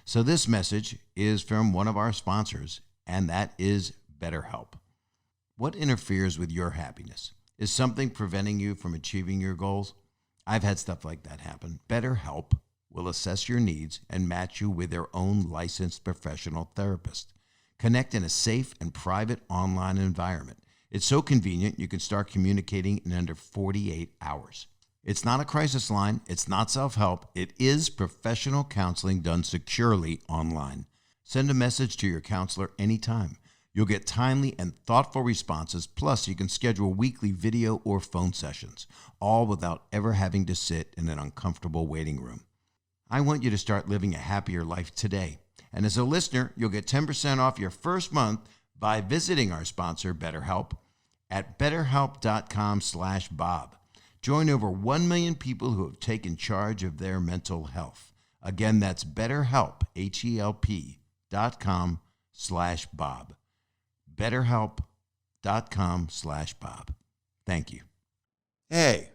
So this message is from one of our sponsors, and that is BetterHelp. What interferes with your happiness? Is something preventing you from achieving your goals? I've had stuff like that happen. BetterHelp will assess your needs and match you with their own licensed professional therapist. Connect in a safe and private online environment. It's so convenient you can start communicating in under 48 hours. It's not a crisis line. It's not self-help. It is professional counseling done securely online. Send a message to your counselor anytime. You'll get timely and thoughtful responses. Plus, you can schedule weekly video or phone sessions, all without ever having to sit in an uncomfortable waiting room. I want you to start living a happier life today. And as a listener, you'll get 10% off your first month by visiting our sponsor, BetterHelp, at betterhelp.com/Bob. Join over 1 million people who have taken charge of their mental health. Again, that's BetterHelp, HELP.com/Bob. BetterHelp.com/Bob. Thank you. Hey.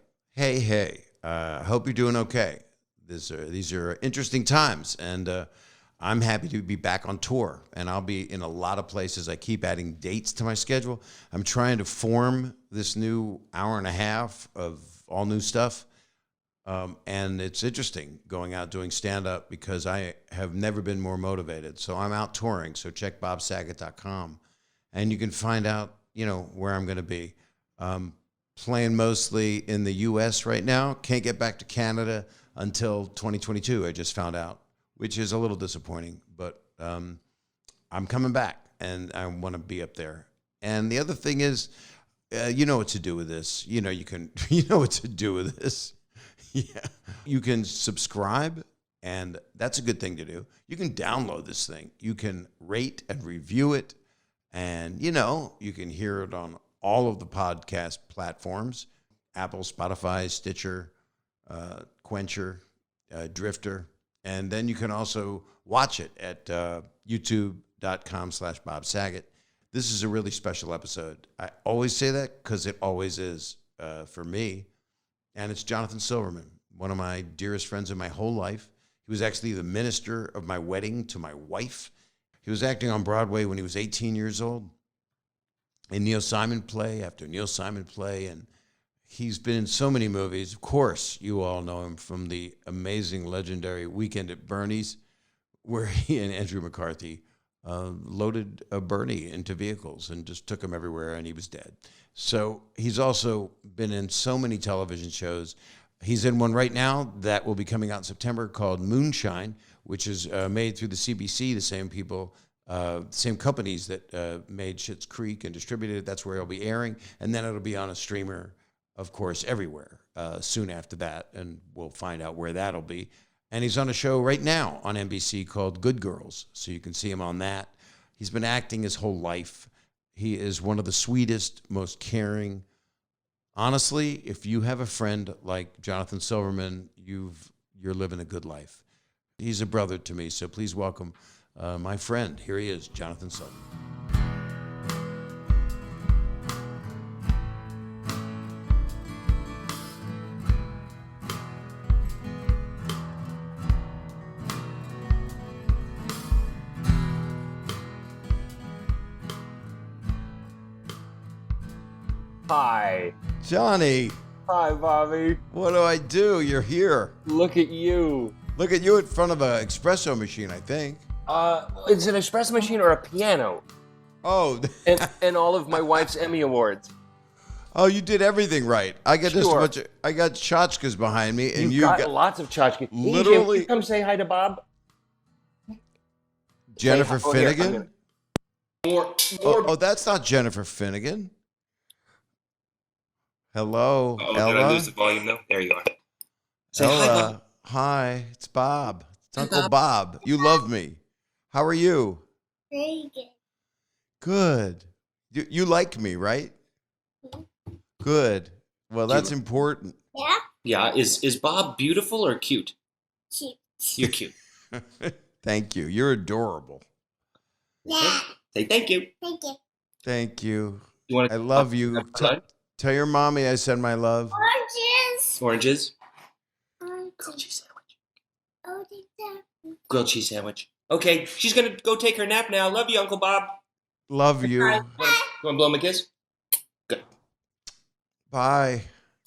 Hope you're doing okay. These are interesting times, and I'm happy to be back on tour, and I'll be in a lot of places. I keep adding dates to my schedule. I'm trying to form this new hour and a half of all new stuff, and it's interesting going out doing stand-up because I have never been more motivated. So I'm out touring, so check bobsaget.com, and you can find out, where I'm going to be. Playing mostly in the U.S. right now. Can't get back to Canada until 2022, I just found out, which is a little disappointing, but I'm coming back, and I want to be up there. And the other thing is, you know what to do with this. You know what to do with this. Yeah. You can subscribe, and that's a good thing to do. You can download this thing. You can rate and review it, and, you can hear it on all of the podcast platforms, Apple, Spotify, Stitcher, Quencher, Drifter. And then you can also watch it at youtube.com/Bob Saget. This is a really special episode. I always say that because it always is for me. And it's Johnathan Silverman, one of my dearest friends in my whole life. He was actually the minister of my wedding to my wife. He was acting on Broadway when he was 18 years old in Neil Simon play after Neil Simon play. And he's been in so many movies. Of course, you all know him from the amazing, legendary Weekend at Bernie's, where he and Andrew McCarthy loaded a Bernie into vehicles and just took him everywhere, and he was dead. So he's also been in so many television shows. He's in one right now that will be coming out in September called Moonshine, which is made through the CBC, the same people, same companies that made Schitt's Creek and distributed it. That's where it'll be airing. And then it'll be on a streamer, of course, everywhere soon after that. And we'll find out where that'll be. And he's on a show right now on NBC called Good Girls. So you can see him on that. He's been acting his whole life. He is one of the sweetest, most caring. Honestly, if you have a friend like Johnathan Silverman, you're living a good life. He's a brother to me, so please welcome my friend. Here he is, Johnathan Silverman. Hi. Johnny. Hi, Bobby. What do I do? You're here. Look at you. Look at you in front of an espresso machine, I think. It's an espresso machine or a piano. Oh. and all of my wife's Emmy Awards. Oh, you did everything right. I got just a Sure. bunch of, I got tchotchkes behind me, and You got lots of tchotchkes. literally- EJ, come say hi to Bob. Jennifer Say hi. Oh, here, Finnegan. More. Oh, that's not Jennifer Finnegan. Hello, Oh, Ella. did I lose the volume though? There you are. Say hi, Ella. Bob. Hi, it's Bob. It's Uncle Bob. You love me. How are you? Very Good. good. You like me, right? Good. Well, that's important. Yeah? Yeah, is Bob beautiful or cute? Cute. You're cute. Thank you. You're adorable. Yeah. Say thank you. Thank you. Thank you. You want I love you. Tell your mommy I send my love. Oranges. Oranges? Grilled Oranges. cheese sandwich. Oranges. Grilled cheese sandwich. Okay, she's gonna go take her nap now. Love you, Uncle Bob. Love you. You wanna blow him a kiss? Good. Bye.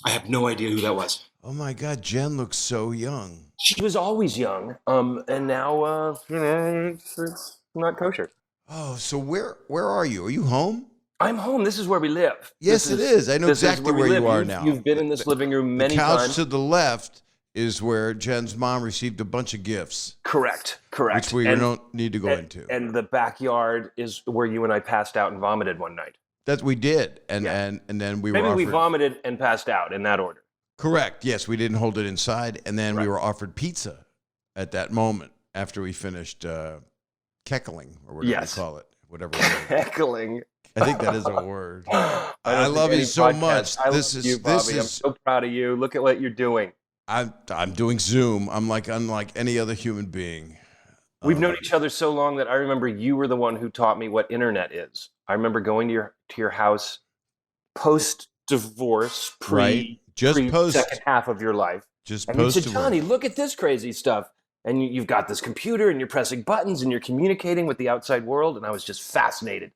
I have no idea who that was. Oh my God, Jen looks so young. She was always young, and now, it's not kosher. Oh, so where are you? Are you home? I'm home. This is where we live. Yes, it is. I know this is exactly where we you live. are You've- now. You've been in this living room many the couch times. to the left is where Jen's mom received a bunch of gifts, Correct. which we don't need to go into. And the backyard is where you and I passed out and vomited one night. That we did, and Yeah. and then we Maybe were offered. we vomited and passed out in that order. Correct. Yes, we didn't hold it inside, and then we Right. were offered pizza at that moment after we finished keckling or whatever Yes. you call it, whatever. It is. Heckling. I think that is a word. I I love you so much. I This love is- you, Bobby. this I'm is- so proud of you. Look at what you're doing. I'm doing Zoom. I'm like unlike any other human being. We've known each other so long that I remember you were the one who taught me what internet is. I remember going to your house post divorce, Right. Just post. second half of your life, Just and you post. said, "Johnny, look at this crazy stuff." And you've got this computer, and you're pressing buttons, and you're communicating with the outside world. And I was just fascinated.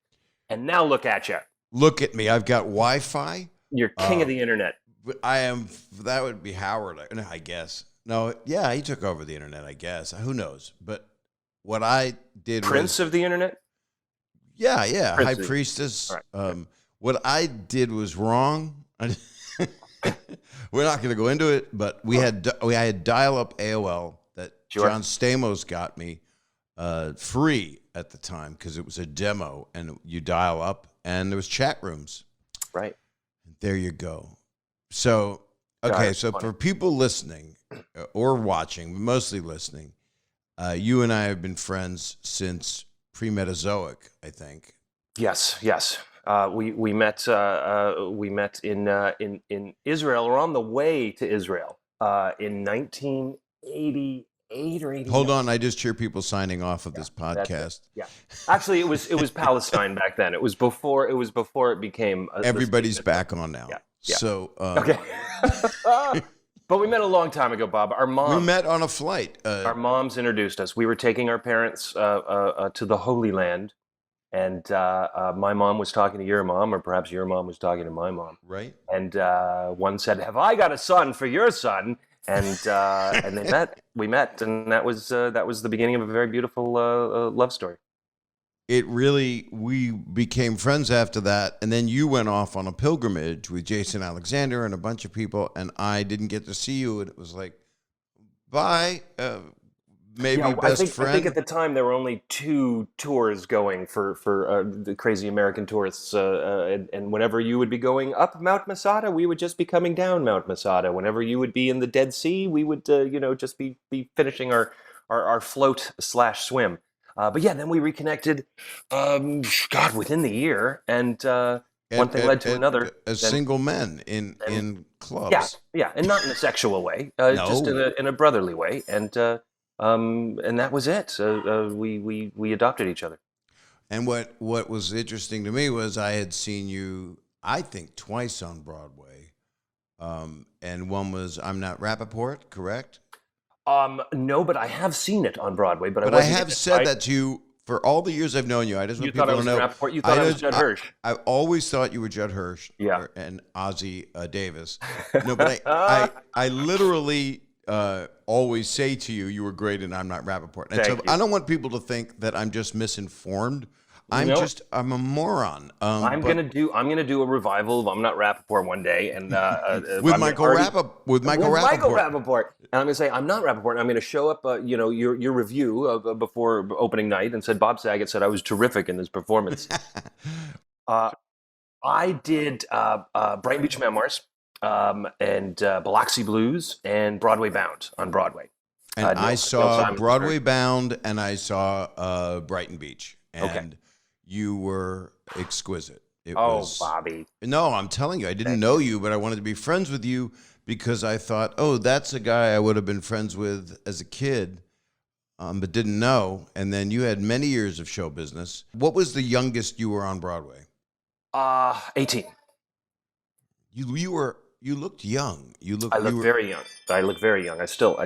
And now look at you. Look at me. I've got Wi-Fi. You're king of the internet. But I am. That would be Howard, I guess. No, yeah, he took over the internet. I guess. Who knows? But what I did Prince was, of the internet. yeah, Prince high of- priestess. All right. What I did was wrong. We're not going to go into it, but I had dial-up AOL that Sure. John Stamos got me free at the time because it was a demo, and you dial up, and there was chat rooms. Right. There you go. So, okay, Got it. so for people listening or watching, but mostly listening, you and I have been friends since pre-Metazoic, I think. Yes. We met in Israel, or on the way to Israel, in 1988 or 89. Hold on, I just hear people signing off of this That's it. podcast. Yeah, actually, it was Palestine back then. It was before it became. Everybody's back on now. Yeah. So, Okay. But we met a long time ago, Bob. Our we mom. met on a flight. Our moms introduced us. We were taking our parents to the Holy Land, and my mom was talking to your mom, or perhaps your mom was talking to my mom. Right? And one said, "Have I got a son for your son?" And they met. We met, and that was the beginning of a very beautiful love story. We became friends after that, and then you went off on a pilgrimage with Jason Alexander and a bunch of people, and I didn't get to see you, and it was like, bye, maybe best friend. I think at the time there were only 2 tours going for the crazy American tourists, and whenever you would be going up Mount Masada, we would just be coming down Mount Masada. Whenever you would be in the Dead Sea, we would just be finishing our float / swim. But yeah, then we reconnected, within the year, and one thing led to another. As single men in clubs. Yeah, and not in a sexual way, No. just in a brotherly way, and that was it. We adopted each other. And what was interesting to me was I had seen you, I think, twice on Broadway, and one was I'm Not Rappaport, correct? No, but I have seen it on Broadway. But I wasn't have in it. said that to you for all the years I've known you. I just want You thought people I was to know. Rappaport. You thought I was know- Judd Hirsch. I've always thought you were Judd Hirsch. Yeah. And Ozzie Davis. No, but I literally always say to you, you were great and I'm Not Rappaport. And Thank so you. I don't want people to think that I'm just misinformed. I'm No. a moron. I'm gonna do a revival of I'm Not Rappaport one day, and with I'm Michael already- Rappaport. With Michael Rappaport. And I'm going to say, I'm not Rappaport. And I'm going to show up, your review before opening night and said, Bob Saget said I was terrific in this performance. I did Brighton Beach Memoirs and Biloxi Blues and Broadway Bound on Broadway. And I saw Broadway Bound and I saw Brighton Beach. And you were exquisite. It was, Bobby. No, I'm telling you, I didn't know you, but I wanted to be friends with you because I thought, oh, that's a guy I would have been friends with as a kid, but didn't know. And then you had many years of show business. What was the youngest you were on Broadway? 18. You looked young. I look very young. I look very young. I still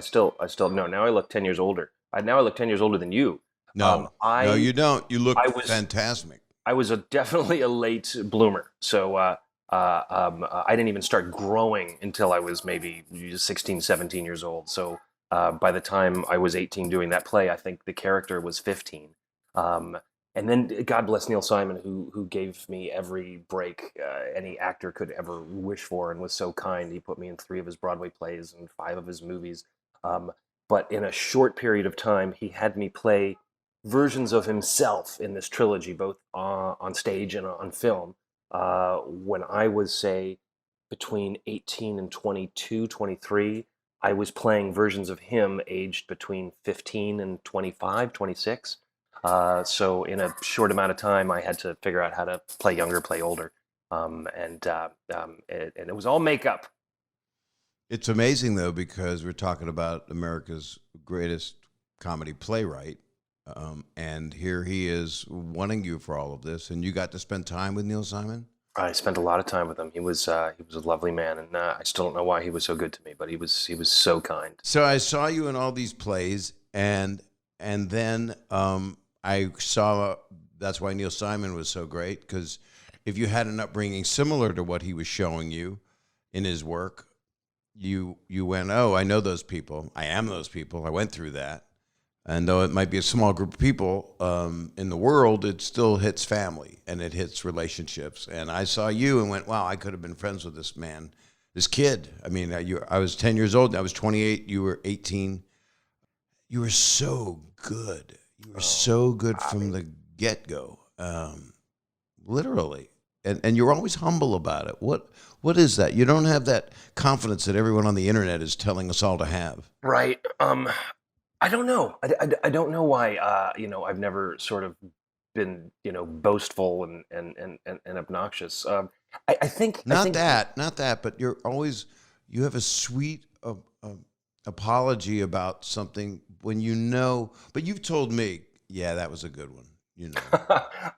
no. Now I look 10 years older. Now I look 10 years older than you. No, no, you don't. You look I was fantastic. I was definitely a late bloomer. So I didn't even start growing until I was maybe 16, 17 years old. So by the time I was 18 doing that play, I think the character was 15. Um, and then God bless Neil Simon, who gave me every break any actor could ever wish for, and was so kind. He put me in 3 of his Broadway plays and 5 of his movies. But in a short period of time, he had me play versions of himself in this trilogy, both on stage and on film. When I was, say, between 18 and 22, 23, I was playing versions of him aged between 15 and 25, 26. So in a short amount of time, I had to figure out how to play younger, play older. And it was all makeup. It's amazing, though, because we're talking about America's greatest comedy playwright. And here he is wanting you for all of this. And you got to spend time with Neil Simon? I spent a lot of time with him. He was a lovely man, and I still don't know why he was so good to me, but he was so kind. So I saw you in all these plays, and then I saw that's why Neil Simon was so great, because if you had an upbringing similar to what he was showing you in his work, you went, oh, I know those people. I am those people. I went through that. And though it might be a small group of people in the world, it still hits family and it hits relationships. And I saw you and went, wow, I could have been friends with this man, this kid. I mean, I was 10 years old. I was 28. You were 18. You were so good. You were so good from the get-go, literally. And you're always humble about it. What is that? You don't have that confidence that everyone on the internet is telling us all to have. Right. I don't know. I don't know why. I've never sort of been, boastful and obnoxious. I think not that, but you have a sweet apology about something when you know. But you've told me, yeah, that was a good one.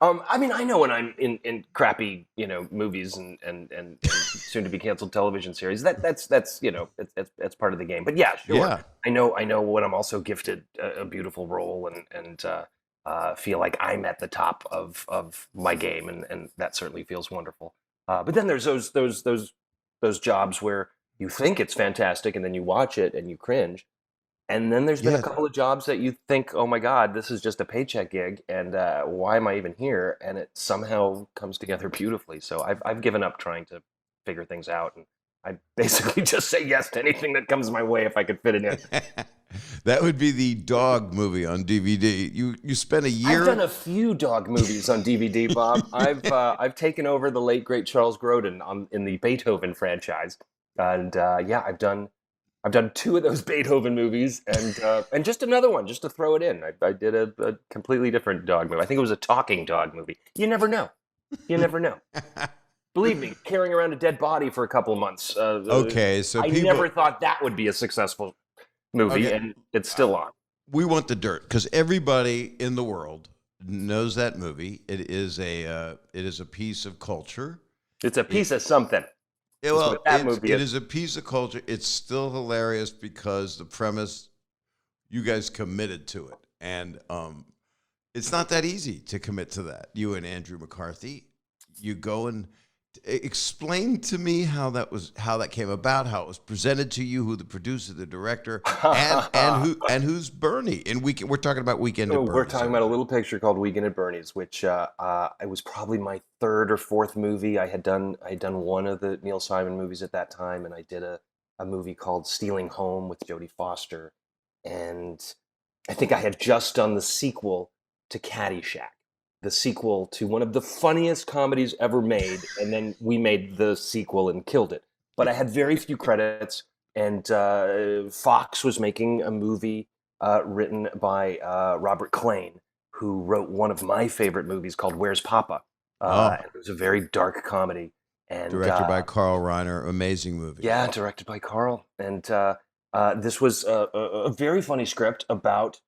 I mean, I know when I'm in crappy, movies and soon to be canceled television series. That's it's part of the game. But yeah, sure. Yeah. I know when I'm also gifted a beautiful role and feel like I'm at the top of my game, and that certainly feels wonderful. But then there's those jobs where you think it's fantastic and then you watch it and you cringe. And then there's been a couple of jobs that you think, oh my God, this is just a paycheck gig, and why am I even here? And it somehow comes together beautifully. So I've given up trying to figure things out, and I basically just say yes to anything that comes my way if I could fit it in. That would be the dog movie on DVD. You spent a year. I've done a few dog movies on DVD, Bob. I've taken over the late great Charles Grodin in the Beethoven franchise, and I've done 2 of those Beethoven movies, and just another one, just to throw it in. I did a completely different dog movie. I think it was a talking dog movie. You never know. You never know. Believe me, carrying around a dead body for a couple of months. Okay, so I never thought that would be a successful movie, and it's still on. We want the dirt because everybody in the world knows that movie. It is a piece of culture. It's a piece of something. Well, it is a piece of culture. It's still hilarious because the premise, you guys committed to it. And it's not that easy to commit to that. You and Andrew McCarthy, you go and explain to me how that came about, how it was presented to you, who the producer, the director, and who's Bernie. And we're talking about Weekend at Bernie's. We're talking about a little picture called Weekend at Bernie's, which it was probably my 3rd or 4th movie. I had done one of the Neil Simon movies at that time, and I did a movie called Stealing Home with Jodie Foster, and I think I had just done the sequel to Caddyshack, the sequel to one of the funniest comedies ever made, and then we made the sequel and killed it. But I had very few credits, and Fox was making a movie written by Robert Klane, who wrote one of my favorite movies called Where's Papa? It was a very dark comedy. And directed by Carl Reiner, amazing movie. Yeah, directed by Carl. And this was a very funny script about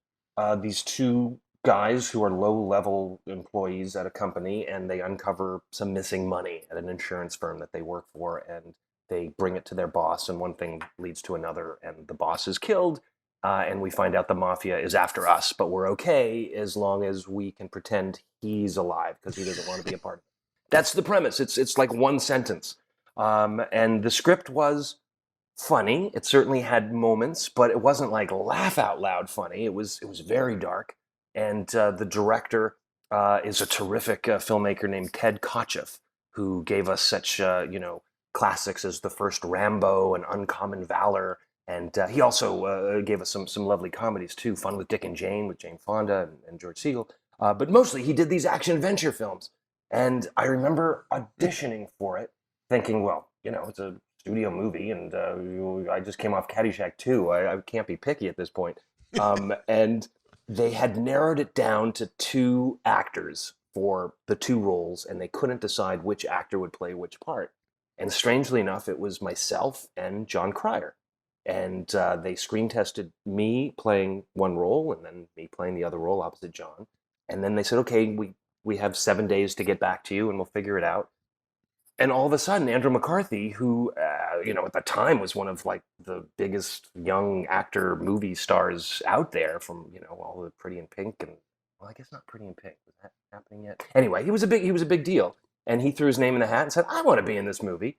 these 2 guys who are low-level employees at a company, and they uncover some missing money at an insurance firm that they work for, and they bring it to their boss, and one thing leads to another, and the boss is killed, and we find out the mafia is after us, but we're okay as long as we can pretend he's alive because he doesn't want to be a part of it. That's the premise. It's like one sentence, and the script was funny. It certainly had moments, but it wasn't like laugh out loud funny. It was very dark, and the director is a terrific filmmaker named Ted Kotcheff, who gave us such classics as the first Rambo and Uncommon Valor. And he also gave us some lovely comedies too, Fun with Dick and Jane with Jane Fonda and George Segal. But mostly he did these action-adventure films. And I remember auditioning for it, thinking, well, it's a studio movie, and I just came off Caddyshack 2. I can't be picky at this point. And they had narrowed it down to 2 actors for the 2 roles, and they couldn't decide which actor would play which part. And strangely enough, it was myself and John Cryer. And they screen tested me playing one role and then me playing the other role opposite John. And then they said, okay, we have 7 days to get back to you and we'll figure it out. And all of a sudden, Andrew McCarthy, who, at the time was one of like the biggest young actor movie stars out there from, all the Pretty in Pink and, well, I guess not Pretty in Pink. Was that happening yet? Anyway, he was a big deal. And he threw his name in the hat and said, I want to be in this movie.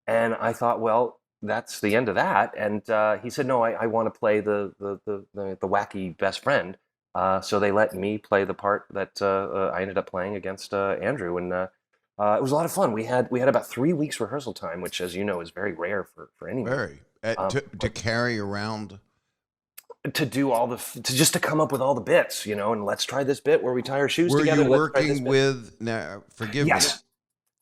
And I thought, well, that's the end of that. And he said, no, I want to play the wacky best friend. So they let me play the part that I ended up playing against Andrew. And it was a lot of fun. We had about 3 weeks rehearsal time, which, as you know, is very rare for anyone. Very. To carry around. To do just to come up with all the bits, and let's try this bit where we tie our shoes together. Were you working with, now, forgive me.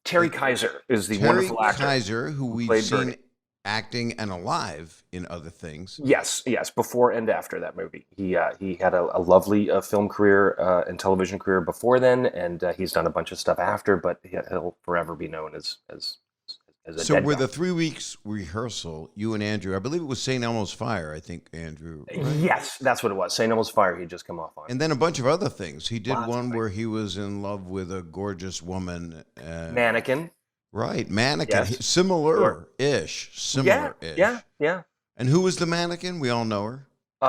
Terry Kaiser is the Terry wonderful actor. Terry Kaiser, who we've seen Bernie. Acting and alive in other things. Yes, before and after that movie. He had a lovely film career and television career before then, and he's done a bunch of stuff after, but he'll forever be known as a So dead were guy. the 3 weeks rehearsal, you and Andrew, I believe it was St. Elmo's Fire, I think, Andrew. Right? Yes, that's what it was. St. Elmo's Fire he'd just come off on. And then a bunch of other things. He did Lots one where he was in love with a gorgeous woman. Mannequin. Right, Mannequin. Yes. Similar-ish. Similar-ish. Yeah. And who was the mannequin? We all know her.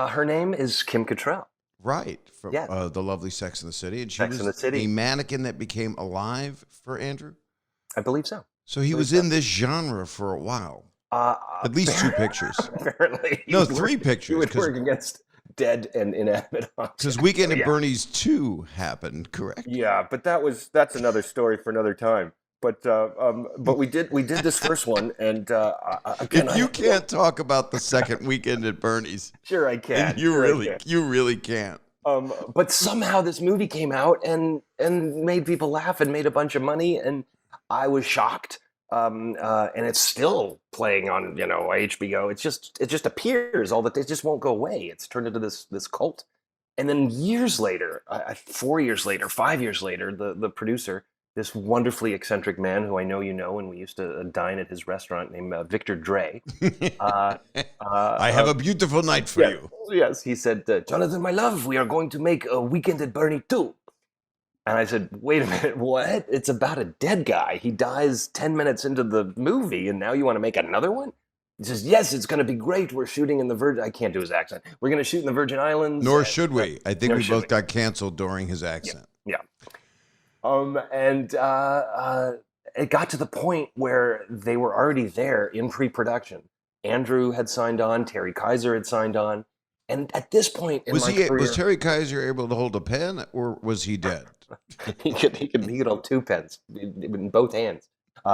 Her name is Kim Cattrall. Right, from Yes. the lovely Sex and the City. And she Sex was and the City. a mannequin that became alive for Andrew? I believe so. So he was in this genre for a while. At least 2 pictures. Apparently. No, 3 pictures. He would work against dead and inanimate objects. Because Weekend at Bernie's 2 happened, correct? Yeah, but that's another story for another time. But we did this first one, and again, If you can't talk about the second Weekend at Bernie's, sure I can. and you really can't. But somehow this movie came out and made people laugh and made a bunch of money, and I was shocked. And it's still playing on HBO. It just appears all the it just won't go away. It's turned into this cult. And then years later, 4 years later, 5 years later, the producer, this wonderfully eccentric man who I know you know, and we used to dine at his restaurant, named Victor Dre. I have a beautiful night for you. Yes, he said, Johnathan, my love, we are going to make a Weekend at Bernie 2. And I said, wait a minute, what? It's about a dead guy. He dies 10 minutes into the movie, and now you want to make another one? He says, yes, it's going to be great. We're shooting in the Virgin... I can't do his accent. We're going to shoot in the Virgin Islands. Nor should we. I think we both got canceled during his accent. Yeah. And it got to the point where they were already there in pre-production. Andrew had signed on. Terry Kaiser had signed on. And at this point in my career... Was Terry Kaiser able to hold a pen, or was he dead? he could hold 2 pens in both hands.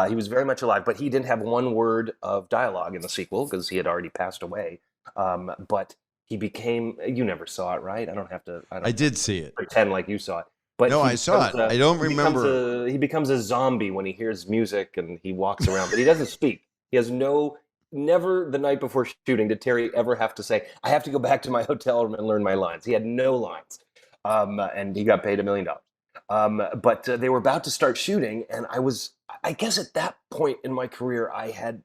He was very much alive, but he didn't have one word of dialogue in the sequel because he had already passed away. But he became... You never saw it, right? I did see it. Pretend like you saw it. But no, I saw it. I don't remember. He becomes a zombie when he hears music and he walks around, but he doesn't speak. He has never the night before shooting did Terry ever have to say, I have to go back to my hotel room and learn my lines. He had no lines. And he got paid $1 million. But they were about to start shooting, and I guess at that point in my career, I had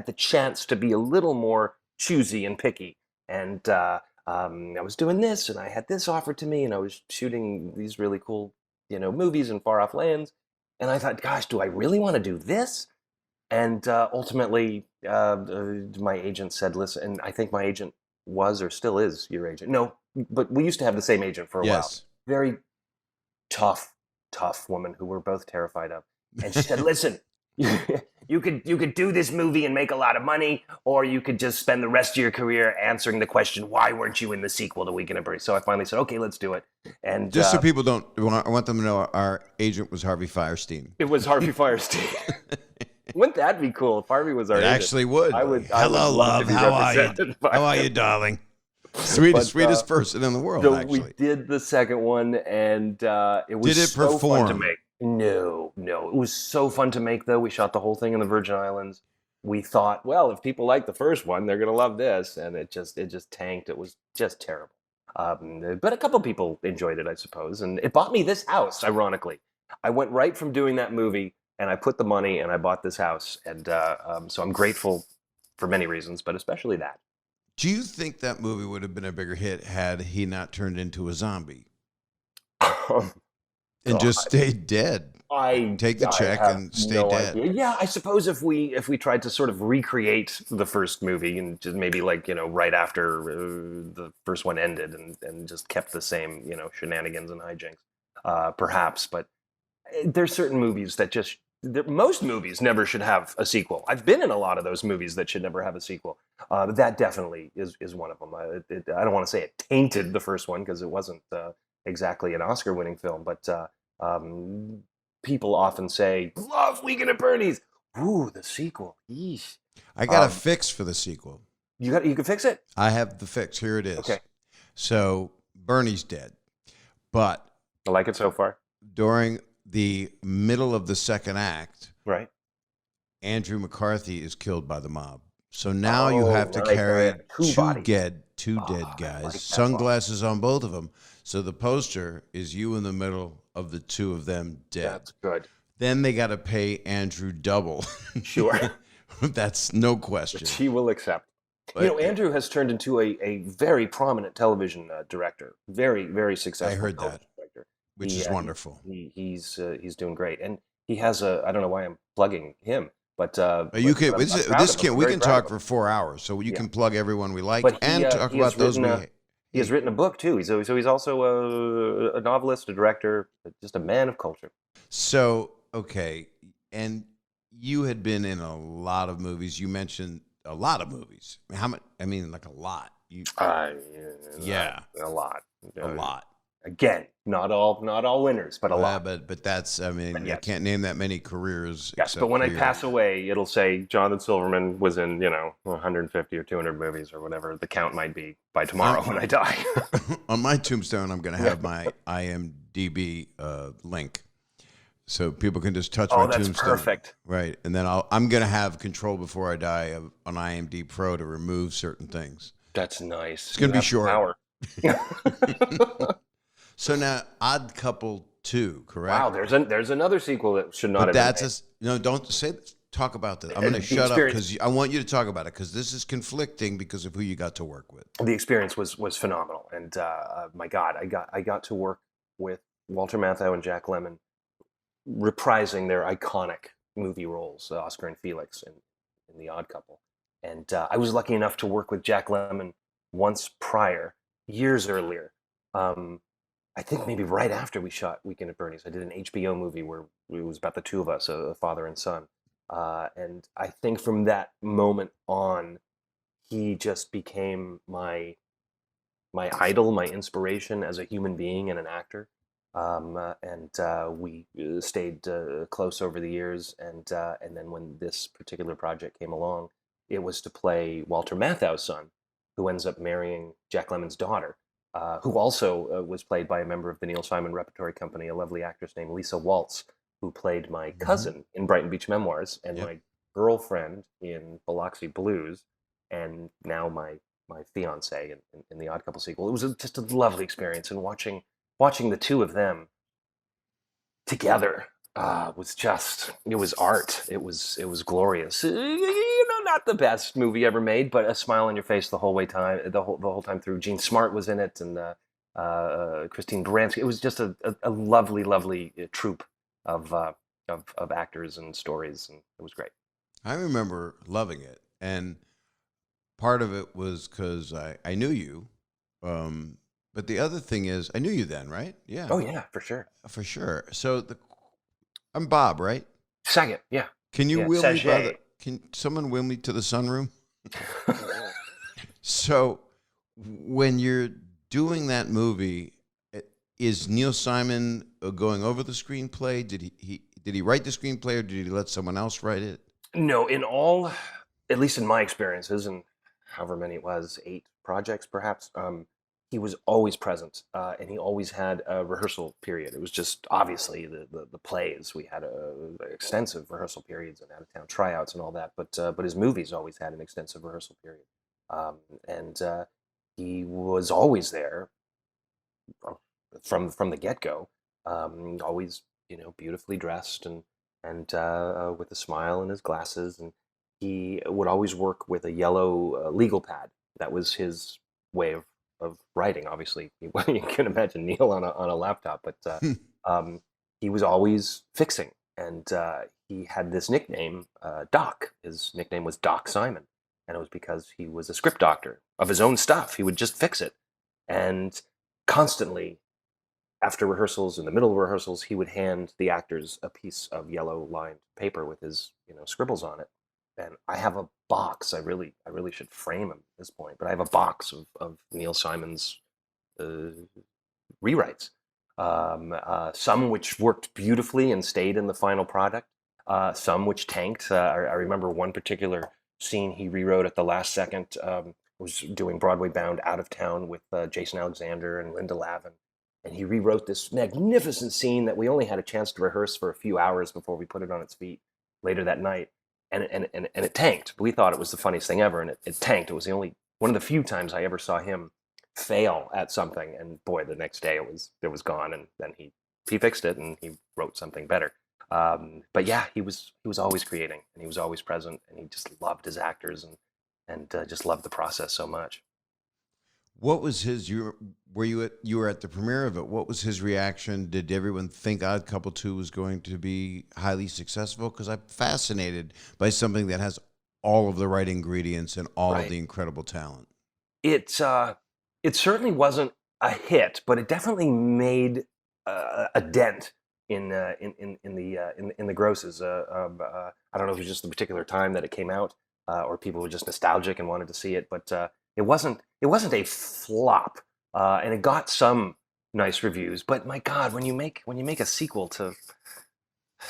the chance to be a little more choosy and picky. And I was doing this, and I had this offered to me, and I was shooting these really cool, movies in far off lands. And I thought, gosh, do I really want to do this? And ultimately, my agent said, listen, and I think my agent was or still is your agent. No, but we used to have the same agent for a while. Yes. Very tough woman who we're both terrified of. And she said, "Listen, you could do this movie and make a lot of money, or you could just spend the rest of your career answering the question, why weren't you in the sequel to Weekend at Bernie's?" So I finally said, "Okay, let's do it." And Just so people don't, I want them to know our agent was Harvey Firestein. it was Harvey Firestein. Wouldn't that be cool if Harvey was our It agent? actually would. I would. Hello, love. How are you? How are you, darling? Sweetest person in the world, So actually. we did the second one, and it was Did it so fun to perform? make. No, it was so fun to make. Though we shot the whole thing in the Virgin Islands. We thought, well, if people like the first one, they're gonna love this, and it just tanked. It was just terrible. But a couple people enjoyed it, I suppose, and it bought me this house. Ironically, I went right from doing that movie, and I put the money, and I bought this house, and so I'm grateful for many reasons, but especially that. Do you think that movie would have been a bigger hit had he not turned into a zombie and just stayed dead? Take the check and stay dead. Idea. Yeah, I suppose if we tried to sort of recreate the first movie and just maybe right after the first one ended and just kept the same shenanigans and hijinks, perhaps. But there's certain movies that most movies never should have a sequel. I've been in a lot of those movies that should never have a sequel. But that definitely is one of them. I don't want to say it tainted the first one because it wasn't exactly an Oscar-winning film, but people often say, "Love Weekend at Bernie's." Ooh, the sequel. Yeesh. I got a fix for the sequel. You can fix it? I have the fix. Here it is. Okay. So Bernie's dead, but I like it so far. during the middle of the second act, Right. Andrew McCarthy is killed by the mob. So now you have to right, carry right. Two bodies. two dead I guys, like that sunglasses on both of them. So the poster is you in the middle of the two of them dead. That's good. Then they got to pay Andrew double. Sure. That's no question. Which he will accept. But- Andrew has turned into a very prominent television director. Very, very successful. I heard that. television director. Which is wonderful. He's doing great, and he has I don't know why I'm plugging him, but You can. but I'm proud This of him. can. I'm We very can proud talk of him. for 4 hours, so you Yeah. can plug everyone we like But and talk he has about those we written hate. He has written a book too. So he's also a novelist, a director, just a man of culture. So okay, and you had been in a lot of movies. You mentioned a lot of movies. How much? I mean, like a lot. Yeah. A lot. A lot. Again, not all winners, but a lot. But that's. I mean, I yes. can't name that many careers. Yes, except but when I for pass away, it'll say Johnathan Silverman was in 150 or 200 movies or whatever the count might be by tomorrow when I die. on my tombstone, I'm going to have my IMDb link, so people can just touch my that's tombstone. perfect. Right, and then I'm going to have control before I die of an IMDb Pro to remove certain things. That's nice. It's gonna be short. Power. So now, Odd Couple 2, correct? Wow, there's another sequel that should not But have that's been no. Don't say. Talk about this. I'm going to The shut up experience- because I want you to talk about it because this is conflicting because of who you got to work with. made. The experience was phenomenal, and my God, I got to work with Walter Matthau and Jack Lemmon, reprising their iconic movie roles, Oscar and Felix in The Odd Couple, and I was lucky enough to work with Jack Lemmon once prior, years earlier. I think maybe right after we shot Weekend at Bernie's, I did an HBO movie where it was about the two of us, a father and son. And I think from that moment on, he just became my idol, my inspiration as a human being and an actor. And we stayed close over the years. And then when this particular project came along, it was to play Walter Matthau's son, who ends up marrying Jack Lemmon's daughter. Who also was played by a member of the Neil Simon Repertory Company, a lovely actress named Lisa Waltz, who played my cousin in Brighton Beach Memoirs and my girlfriend in Biloxi Blues, and now my fiance in the Odd Couple sequel. It was just a lovely experience, and watching the two of them together was art. It was glorious. Not the best movie ever made, but a smile on your face the whole time through. Gene Smart was in it, and Christine Baranski. It was just a lovely troupe of actors and stories, and it was great. I remember loving it, and part of it was because I knew you. But the other thing is, I knew you then, right? Yeah. Oh yeah, for sure. For sure. So I'm Bob, right? Saget, yeah. Can you Yeah, wheel me Saget. can someone wheel me to the sunroom? So when you're doing that movie, is Neil Simon going over the screenplay? Did he write the screenplay, or did he let someone else write it? No, at least in my experiences, and however many it was, 8 projects perhaps, he was always present, and he always had a rehearsal period. It was just obviously the plays. We had extensive rehearsal periods and out-of-town tryouts and all that, but his movies always had an extensive rehearsal period. And he was always there from the get-go, always, beautifully dressed and with a smile and his glasses, and he would always work with a yellow legal pad. That was his way of writing. Obviously, you can imagine Neil on a laptop, but he was always fixing, and he had this nickname, Doc. His nickname was Doc Simon, and it was because he was a script doctor of his own stuff. He would just fix it, and constantly, after rehearsals, in the middle of rehearsals, he would hand the actors a piece of yellow lined paper with his scribbles on it. And I have a box. I really should frame him at this point, but I have a box of Neil Simon's rewrites. Some which worked beautifully and stayed in the final product. Some which tanked. I remember one particular scene he rewrote at the last second. Was doing Broadway bound Out of Town with Jason Alexander and Linda Lavin. And he rewrote this magnificent scene that we only had a chance to rehearse for a few hours before we put it on its feet later that night. And it tanked. We thought it was the funniest thing ever, and it tanked. It was one of the few times I ever saw him fail at something. And boy, the next day it was gone. And then he fixed it, and he wrote something better. But yeah, he was always creating, and he was always present, and he just loved his actors and just loved the process so much. What was his? You were at the premiere of it. What was his reaction? Did everyone think Odd Couple 2 was going to be highly successful? Because I'm fascinated by something that has all of the right ingredients and all of the incredible talent. It certainly wasn't a hit, but it definitely made a dent in the grosses. I don't know if it was just the particular time that it came out, or people were just nostalgic and wanted to see it, but it wasn't a flop, and it got some nice reviews. But my God, when you make a sequel to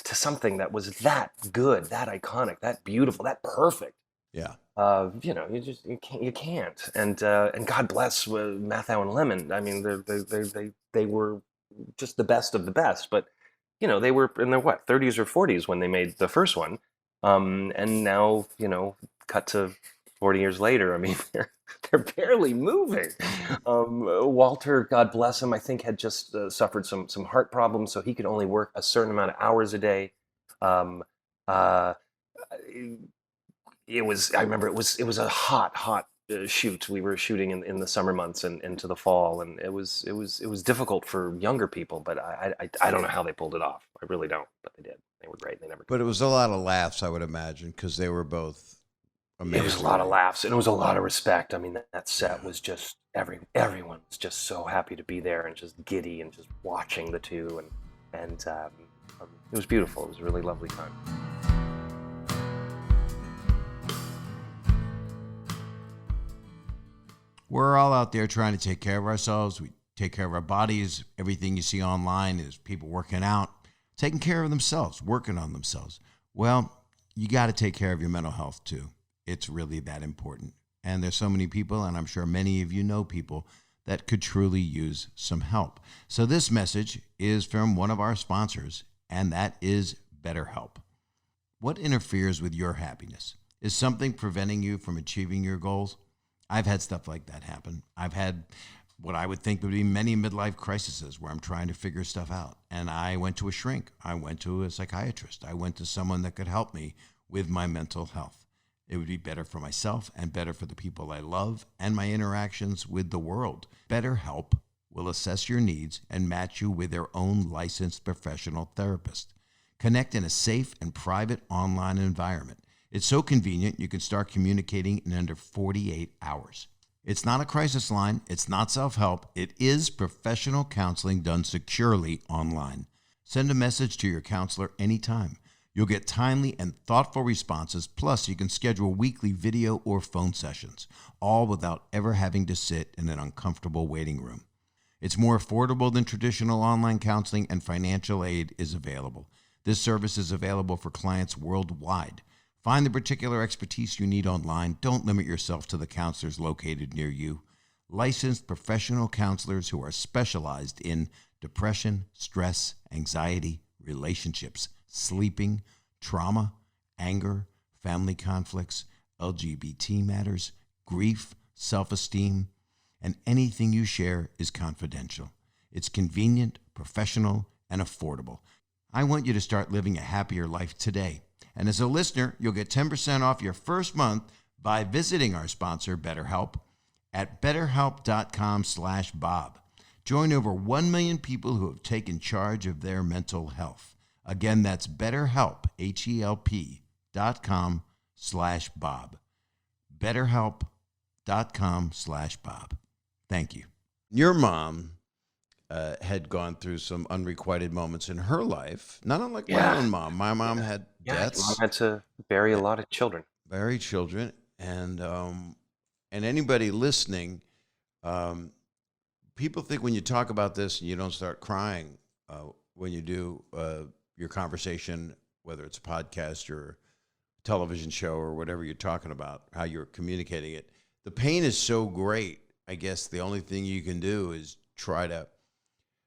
something that was that good, that iconic, that beautiful, that perfect, yeah, you can't. And God bless Mathau and Lemon. I mean, they were just the best of the best. But they were in their 30s or 40s when they made the first one, and now cut to 40 years later. I mean, they're barely moving. Walter, God bless him, I think had just suffered some heart problems, so he could only work a certain amount of hours a day. I remember it was a hot shoot. We were shooting in the summer months and into the fall, and it was difficult for younger people, but I don't know how they pulled it off. I really don't, but they did. They were great. They never. But it was a lot of laughs, I would imagine, because they were both amazing. It was a lot of laughs, and it was a lot of respect. I mean, that set was just everyone was just so happy to be there and just giddy and just watching the two, and it was beautiful. It was a really lovely time. We're all out there trying to take care of ourselves. We take care of our bodies. Everything you see online is people working out, taking care of themselves, working on themselves. Well, you got to take care of your mental health too. It's really that important. And there's so many people, and I'm sure many of you know people that could truly use some help. So this message is from one of our sponsors, and that is BetterHelp. What interferes with your happiness? Is something preventing you from achieving your goals? I've had stuff like that happen. I've had what I would think would be many midlife crises where I'm trying to figure stuff out. And I went to a shrink. I went to a psychiatrist. I went to someone that could help me with my mental health. It would be better for myself and better for the people I love and my interactions with the world. BetterHelp will assess your needs and match you with their own licensed professional therapist. Connect in a safe and private online environment. It's so convenient, you can start communicating in under 48 hours. It's not a crisis line. It's not self-help. It is professional counseling done securely online. Send a message to your counselor anytime. You'll get timely and thoughtful responses, plus you can schedule weekly video or phone sessions, all without ever having to sit in an uncomfortable waiting room. It's more affordable than traditional online counseling, and financial aid is available. This service is available for clients worldwide. Find the particular expertise you need online. Don't limit yourself to the counselors located near you. Licensed professional counselors who are specialized in depression, stress, anxiety, relationships, sleeping, trauma, anger, family conflicts, LGBT matters, grief, self-esteem, and anything you share is confidential. It's convenient, professional, and affordable. I want you to start living a happier life today. And as a listener, you'll get 10% off your first month by visiting our sponsor, BetterHelp, at betterhelp.com/Bob. Join over 1 million people who have taken charge of their mental health. Again, that's BetterHelp, HELP.com/Bob. BetterHelp.com/Bob. Thank you. Your mom had gone through some unrequited moments in her life, not unlike my own mom. My mom had deaths. Mom had to bury a lot of children. Bury children, and anybody listening, people think when you talk about this and you don't start crying when you do your conversation, whether it's a podcast or television show or whatever you're talking about, how you're communicating it. The pain is so great. I guess the only thing you can do is try to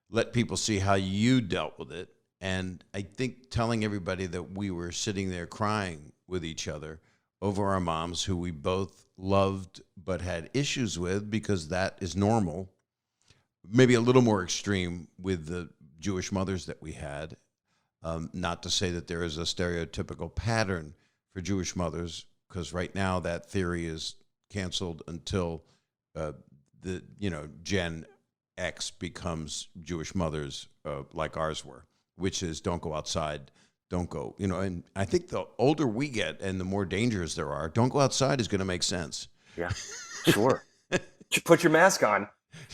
let people see how you dealt with it. And I think telling everybody that we were sitting there crying with each other over our moms, who we both loved but had issues with, because that is normal, maybe a little more extreme with the Jewish mothers that we had. Not to say that there is a stereotypical pattern for Jewish mothers, because right now that theory is canceled until Gen X becomes Jewish mothers like ours were, which is don't go outside, don't go, and I think the older we get and the more dangers there are, don't go outside is going to make sense. Yeah, sure. Put your mask on.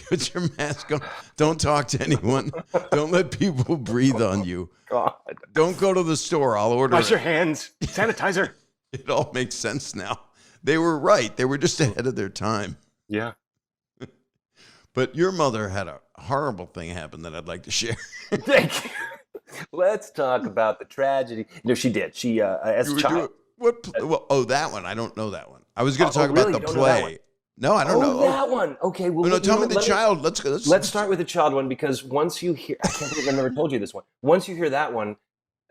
Put your mask on. Don't talk to anyone. Don't let people breathe on you. God. Don't go to the store. I'll order Wash it. your hands. Sanitizer. It all makes sense now. They were right. They were just ahead of their time. Yeah. But your mother had a horrible thing happen that I'd like to share. Thank you. Let's talk about the tragedy. No, she did. She, as a child. That one. I don't know that one. I was going to talk really? about the You don't know that one? play. No, I don't know. That one. Okay. Well, No, tell me the child. Let's start with the child one, because once you hear, I can't believe I never told you this one. Once you hear that one,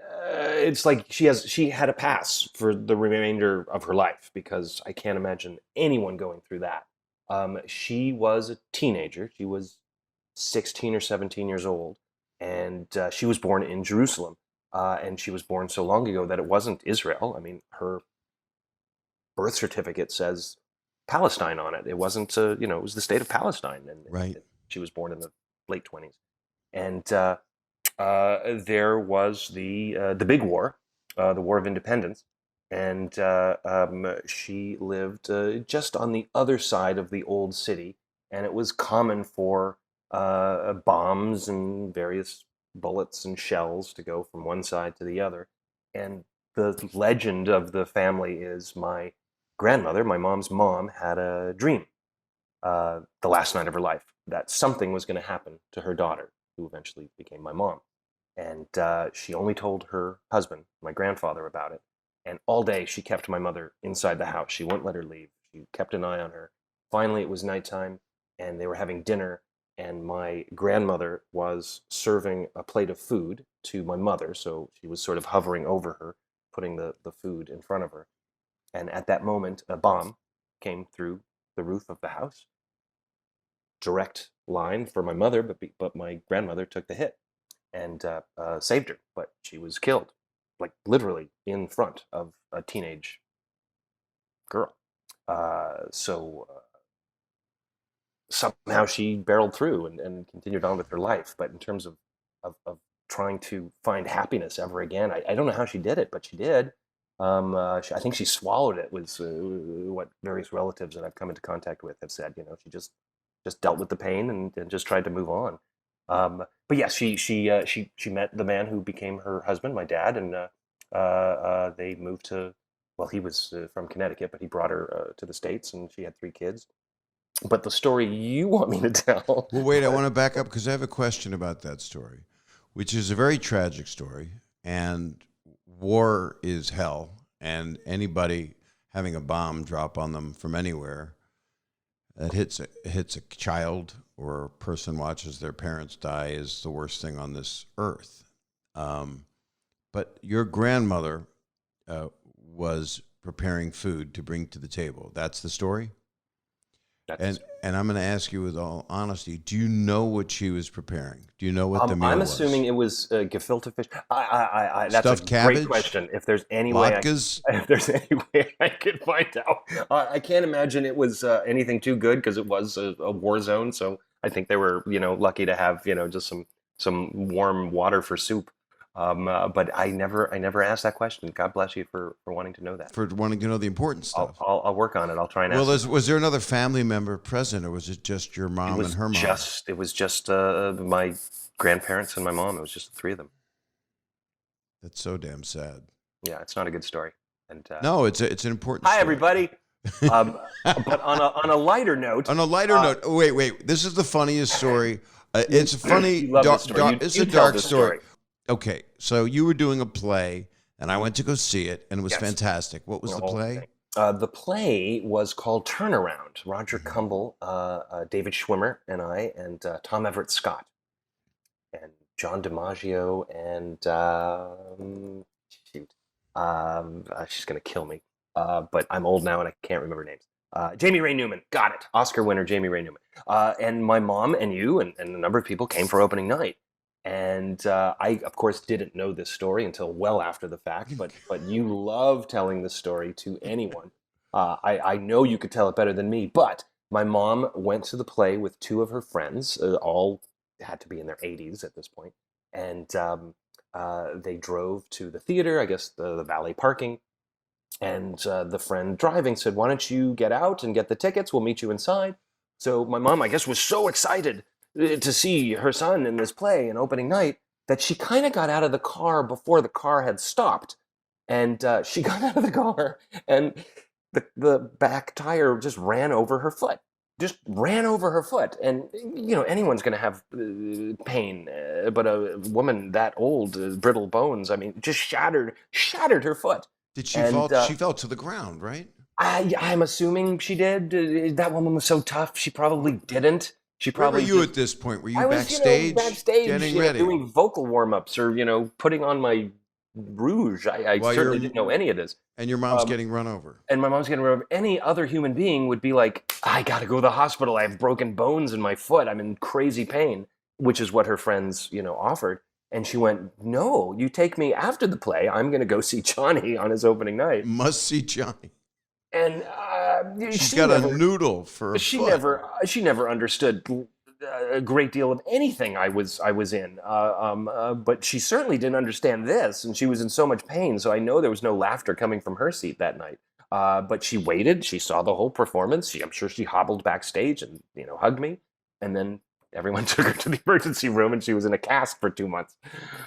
it's like she had a pass for the remainder of her life, because I can't imagine anyone going through that. She was a teenager. She was 16 or 17 years old, and she was born in Jerusalem. And she was born so long ago that it wasn't Israel. I mean, her birth certificate says Palestine on it. It wasn't, it was the state of Palestine. And Right. She was born in the late 20s. And there was the big war, the War of Independence. And she lived just on the other side of the old city. And it was common for bombs and various bullets and shells to go from one side to the other. And the legend of the family is my grandmother, my mom's mom, had a dream the last night of her life that something was going to happen to her daughter, who eventually became my mom. And she only told her husband, my grandfather, about it. And all day she kept my mother inside the house. She wouldn't let her leave. She kept an eye on her. Finally, it was nighttime, and they were having dinner, and my grandmother was serving a plate of food to my mother, so she was sort of hovering over her, putting the food in front of her. And at that moment, a bomb came through the roof of the house. Direct line for my mother, but my grandmother took the hit and saved her, but she was killed, like literally in front of a teenage girl. Somehow she barreled through and continued on with her life. But in terms of trying to find happiness ever again, I don't know how she did it, but she did. I think she swallowed it. Was what various relatives that I've come into contact with have said. She just dealt with the pain and just tried to move on. But yeah, she met the man who became her husband, my dad, and they moved to. Well, he was from Connecticut, but he brought her to the States, and she had 3 kids. But the story you want me to tell? Well, wait, I want to back up because I have a question about that story, which is a very tragic story, and war is hell, and anybody having a bomb drop on them from anywhere that hits a child or a person watches their parents die is the worst thing on this earth. But your grandmother was preparing food to bring to the table. That's the story? And I'm going to ask you with all honesty, do you know what she was preparing? Do you know what the meal was? I'm assuming it was gefilte fish. That's Stuffed a cabbage? Great question. If there's any Latkes? way, if there's any way I could find out, I can't imagine it was anything too good because it was a war zone. So I think they were, lucky to have, just some warm water for soup. But I never asked that question. God bless you for wanting to know that. For wanting to know the important stuff. I'll work on it. I'll try and ask. Well, was there another family member present, or was it just your mom and her mom? It was just my grandparents and my mom. It was just the 3 of them. That's so damn sad. Yeah, it's not a good story. And no, it's an important story. Hi, everybody. But on a lighter note. On a lighter note, wait. This is the funniest story. It's a funny, it's a dark story. Okay, so you were doing a play, and I went to go see it, and it was fantastic. What was the play? The play was called Turnaround. Roger Cumble, David Schwimmer, and I, and Tom Everett Scott, and John DiMaggio, and she's gonna kill me. But I'm old now and I can't remember names. Jamie Ray Newman, got it. Oscar winner Jamie Ray Newman. And my mom and you and a number of people came for opening night. And I, of course, didn't know this story until well after the fact, but you love telling this story to anyone. I know you could tell it better than me, but my mom went to the play with 2 of her friends, all had to be in their 80s at this point, and they drove to the theater, I guess the valet parking, and the friend driving said, "Why don't you get out and get the tickets? We'll meet you inside." So my mom, I guess, was so excited to see her son in this play and opening night that she kind of got out of the car before the car had stopped. And she got out of the car and the back tire just ran over her foot. And, anyone's going to have pain, but a woman that old, brittle bones, I mean, just shattered her foot. Did she fall? She fell to the ground, right? I'm assuming she did. That woman was so tough. She probably didn't. Where were you at this point? Were you backstage, getting ready, doing vocal warm-ups, or putting on my rouge? I certainly didn't know any of this. And your mom's getting run over. And my mom's getting run over. Any other human being would be like, "I got to go to the hospital. I have broken bones in my foot. I'm in crazy pain," which is what her friends, offered. And she went, "No, you take me after the play. I'm going to go see Johnny on his opening night. Must see Johnny." And she's got a noodle for a foot. She never understood a great deal of anything I was in. But she certainly didn't understand this, and she was in so much pain. So I know there was no laughter coming from her seat that night. But she waited. She saw the whole performance. I'm sure she hobbled backstage and hugged me, and then everyone took her to the emergency room, and she was in a cast for 2 months.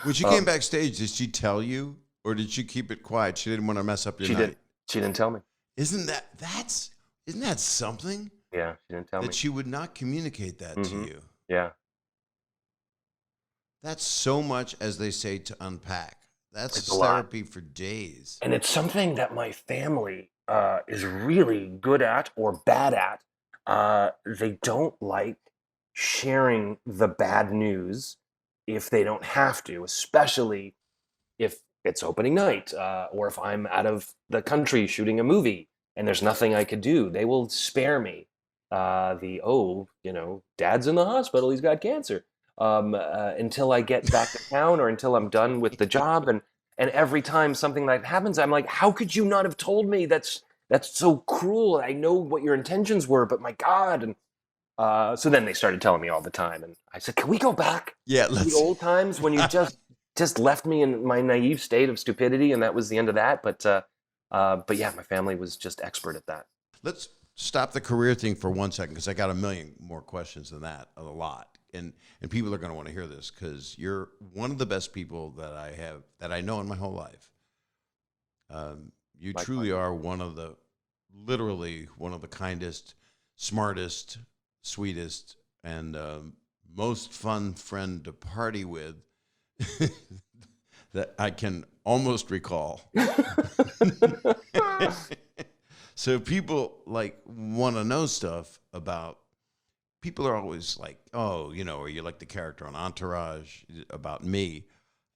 When she came backstage, did she tell you, or did she keep it quiet? She didn't want to mess up your night. She didn't tell me. Isn't that something? Yeah, she didn't tell me. That she would not communicate that to you. Yeah. That's so much, as they say, to unpack. That's it's therapy for days. And it's something that my family is really good at or bad at. They don't like sharing the bad news if they don't have to, especially if it's opening night, or if I'm out of the country shooting a movie and there's nothing I could do. They will spare me Dad's in the hospital, he's got cancer, until I get back to town or until I'm done with the job. And every time something like that happens, I'm like, how could you not have told me? That's so cruel. I know what your intentions were, but my God. And so then they started telling me all the time. And I said, can we go back to the old times when you just left me in my naive state of stupidity, and that was the end of that. But But yeah, my family was just expert at that. Let's stop the career thing for 1 second because I got a million more questions than that, a lot. And people are going to want to hear this because you're one of the best people that I know in my whole life. You truly are literally one of the kindest, smartest, sweetest, and most fun friend to party with that I can almost recall. So people want to know stuff about. People are always like, oh, are you like the character on Entourage about me?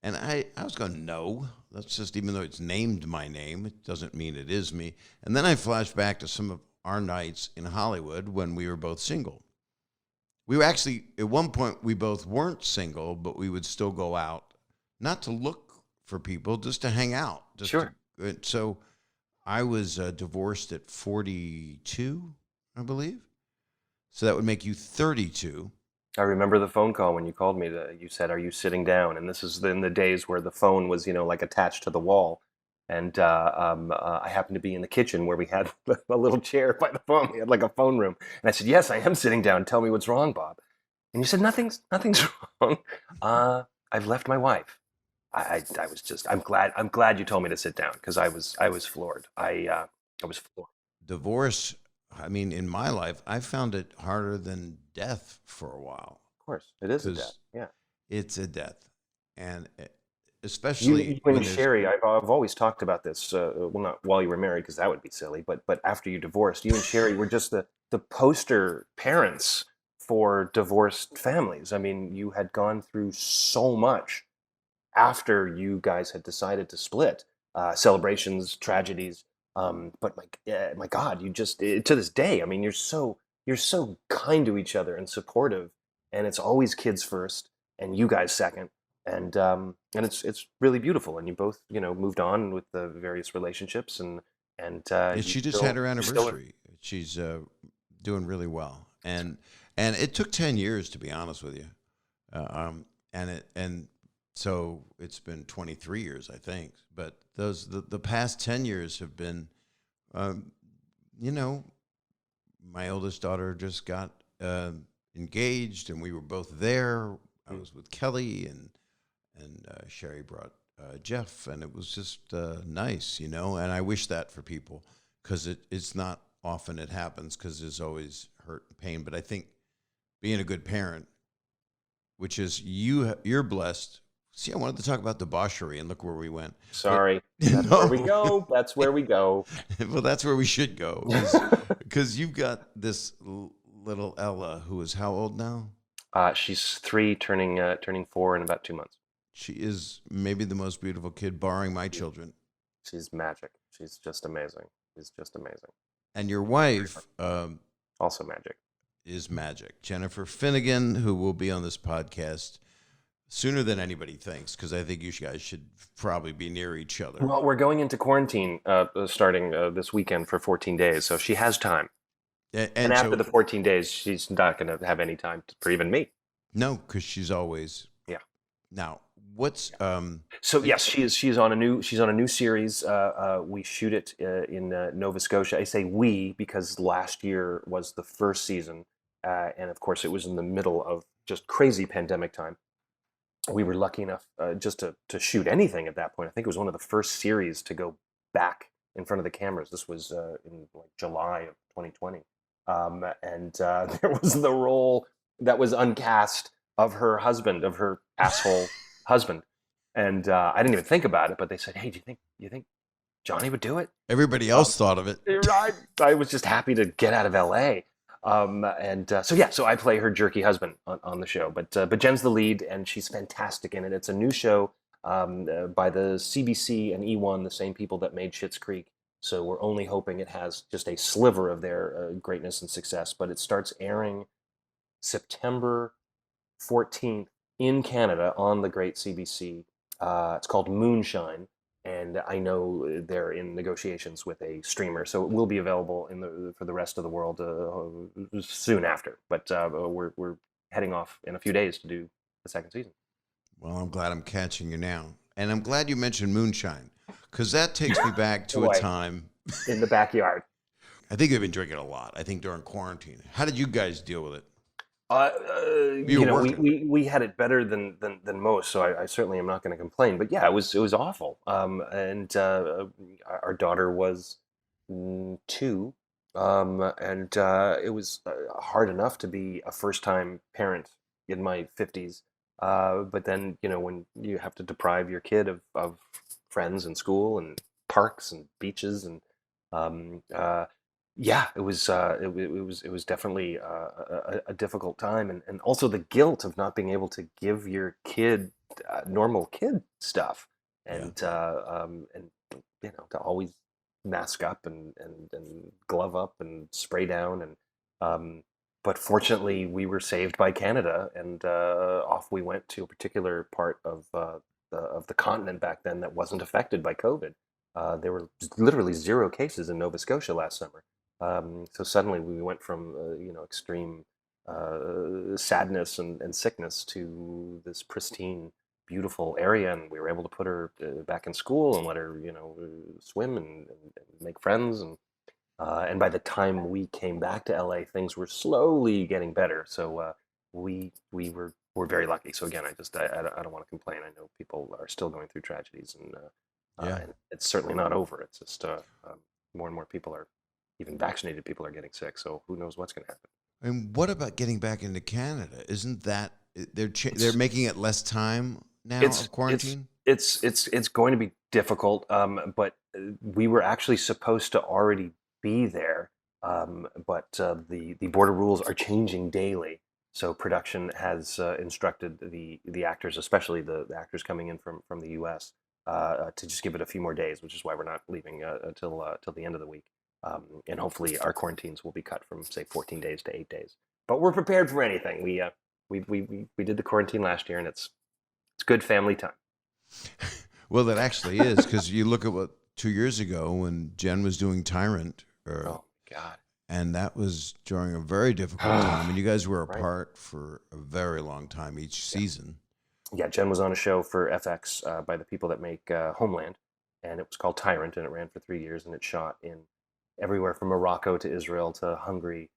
And I was going, no, that's just, even though it's named my name, it doesn't mean it is me. And then I flashed back to some of our nights in Hollywood when we were both single. We were actually, at one point, we both weren't single, but we would still go out, not to look for people, just to hang out. Sure. So I was divorced at 42, I believe. So that would make you 32. I remember the phone call when you called me. You said, "Are you sitting down?" And this is in the days where the phone was, like attached to the wall. And I happened to be in the kitchen where we had a little chair by the phone. We had like a phone room. And I said, "Yes, I am sitting down. Tell me what's wrong, Bob." And you said, "Nothing's wrong. I've left my wife." I'm glad you told me to sit down because I was floored. I was floored. Divorce, I mean, in my life, I found it harder than death for a while. Of course, it is a death. Yeah, it's a death, and especially you and Sherry. I've always talked about this. Well, not while you were married, because that would be silly. But after you divorced, you and Sherry were just the poster parents for divorced families. I mean, you had gone through so much after you guys had decided to split. Celebrations, tragedies. But my God, you just to this day. I mean, you're so kind to each other and supportive, and it's always kids first, and you guys second, and it's really beautiful. And you both moved on with the various relationships, and she just had her anniversary. She's doing really well, and it took 10 years, to be honest with you, and so it's been 23 years, I think. But the past 10 years have been, my oldest daughter just got engaged, and we were both there. I was with Kelly, and Sherry brought Jeff, and it was just nice, And I wish that for people, because it's not often it happens, because there's always hurt and pain. But I think being a good parent, which is you're blessed. See, I wanted to talk about debauchery, and look where we went. Sorry. That's where we go. That's where we go. Well, that's where we should go. Because you've got this little Ella, who is how old now? She's 3, turning 4 in about 2 months. She is maybe the most beautiful kid, barring my children. She's magic. She's just amazing. She's just amazing. And your wife... also magic. Is magic. Jennifer Finnigan, who will be on this podcast sooner than anybody thinks, because I think you guys should probably be near each other. Well, we're going into quarantine starting this weekend for 14 days, so she has time. And after the 14 days, she's not going to have any time for even me. No, because she's always... Yeah. Now, what's... So, yes, she's on a new series. We shoot it in Nova Scotia. I say we because last year was the first season, and of course it was in the middle of just crazy pandemic time. We were lucky enough just to shoot anything at that point. I think it was one of the first series to go back in front of the cameras. This was in like July of 2020. And there was the role that was uncast of her husband, of her asshole husband. And I didn't even think about it, but they said, "Hey, do you think Johnny would do it?" Everybody else thought of it. I was just happy to get out of LA. So I play her jerky husband on the show, but Jen's the lead, and she's fantastic in it. It's a new show by the CBC and E1, the same people that made Schitt's Creek. So we're only hoping it has just a sliver of their greatness and success. But it starts airing September 14th in Canada on the great CBC. It's called Moonshine. And I know they're in negotiations with a streamer, so it will be available for the rest of the world soon after. But we're heading off in a few days to do the second season. Well, I'm glad I'm catching you now, and I'm glad you mentioned Moonshine, because that takes me back to a Boy. time. In the backyard. I think they've been drinking a lot. I think during quarantine. How did you guys deal with it? You were know, working. we had it better than most, so I certainly am not going to complain. But yeah, it was awful. And our daughter was 2, and it was hard enough to be a first-time parent in my 50s. But then, you know, when you have to deprive your kid of friends and school and parks and beaches and um, uh, yeah, it was definitely a difficult time, and also the guilt of not being able to give your kid normal kid stuff, Yeah. and you know, to always mask up and glove up and spray down, and but fortunately we were saved by Canada, and off we went to a particular part of the continent back then that wasn't affected by COVID. There were literally 0 cases in Nova Scotia last summer. So suddenly we went from you know, extreme sadness and sickness to this pristine, beautiful area, and we were able to put her back in school and let her, you know, swim and make friends, and by the time we came back to LA, things were slowly getting better. So were very lucky. So again, I don't want to complain. I know people are still going through tragedies, and it's certainly not over. It's just more and more people are, even vaccinated people are getting sick. So who knows what's going to happen? And what about getting back into Canada? Isn't that they're making it less time now of quarantine? It's going to be difficult. But we were actually supposed to already be there. But the border rules are changing daily. So production has instructed the actors, especially the actors coming in from the U.S., to just give it a few more days, which is why we're not leaving till the end of the week. And hopefully our quarantines will be cut from, say, 14 days to 8 days. But we're prepared for anything. We did the quarantine last year, and it's good family time. Well, that actually is, because you look at what 2 years ago when Jen was doing Tyrant, Oh God! and that was during a very difficult time, and you guys were Right. apart for a very long time each season. Yeah, Jen was on a show for FX by the people that make Homeland, and it was called Tyrant, and it ran for 3 years, and it shot in everywhere from Morocco to Israel to Hungary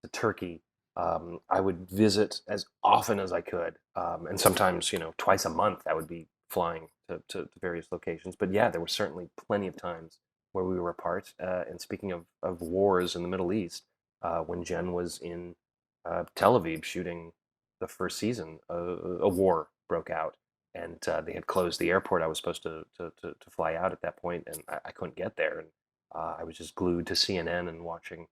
to Turkey. I would visit as often as I could, and sometimes, you know, twice a month I would be flying to various locations. But yeah, there were certainly plenty of times where we were apart. And speaking of wars in the Middle East, when Jen was in Tel Aviv shooting the first season, a war broke out, and they had closed the airport. I was supposed to fly out at that point, and I couldn't get there, and I was just glued to CNN and watching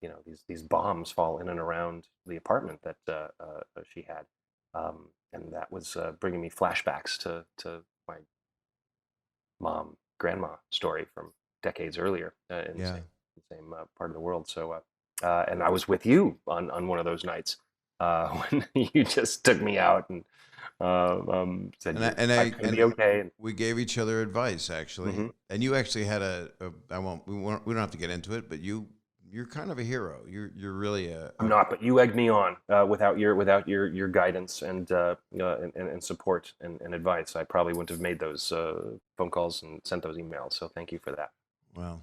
you know, these bombs fall in and around the apartment that she had, and that was bringing me flashbacks to my grandma story from decades earlier in Yeah. the same part of the world. So and I was with you on one of those nights when you just took me out and said I could be okay. And, we gave each other advice, actually. Mhm. And you actually had we don't have to get into it, but you're kind of a hero. You're really I'm not, but you egged me on without your guidance and support and advice. I probably wouldn't have made those phone calls and sent those emails. So thank you for that. well,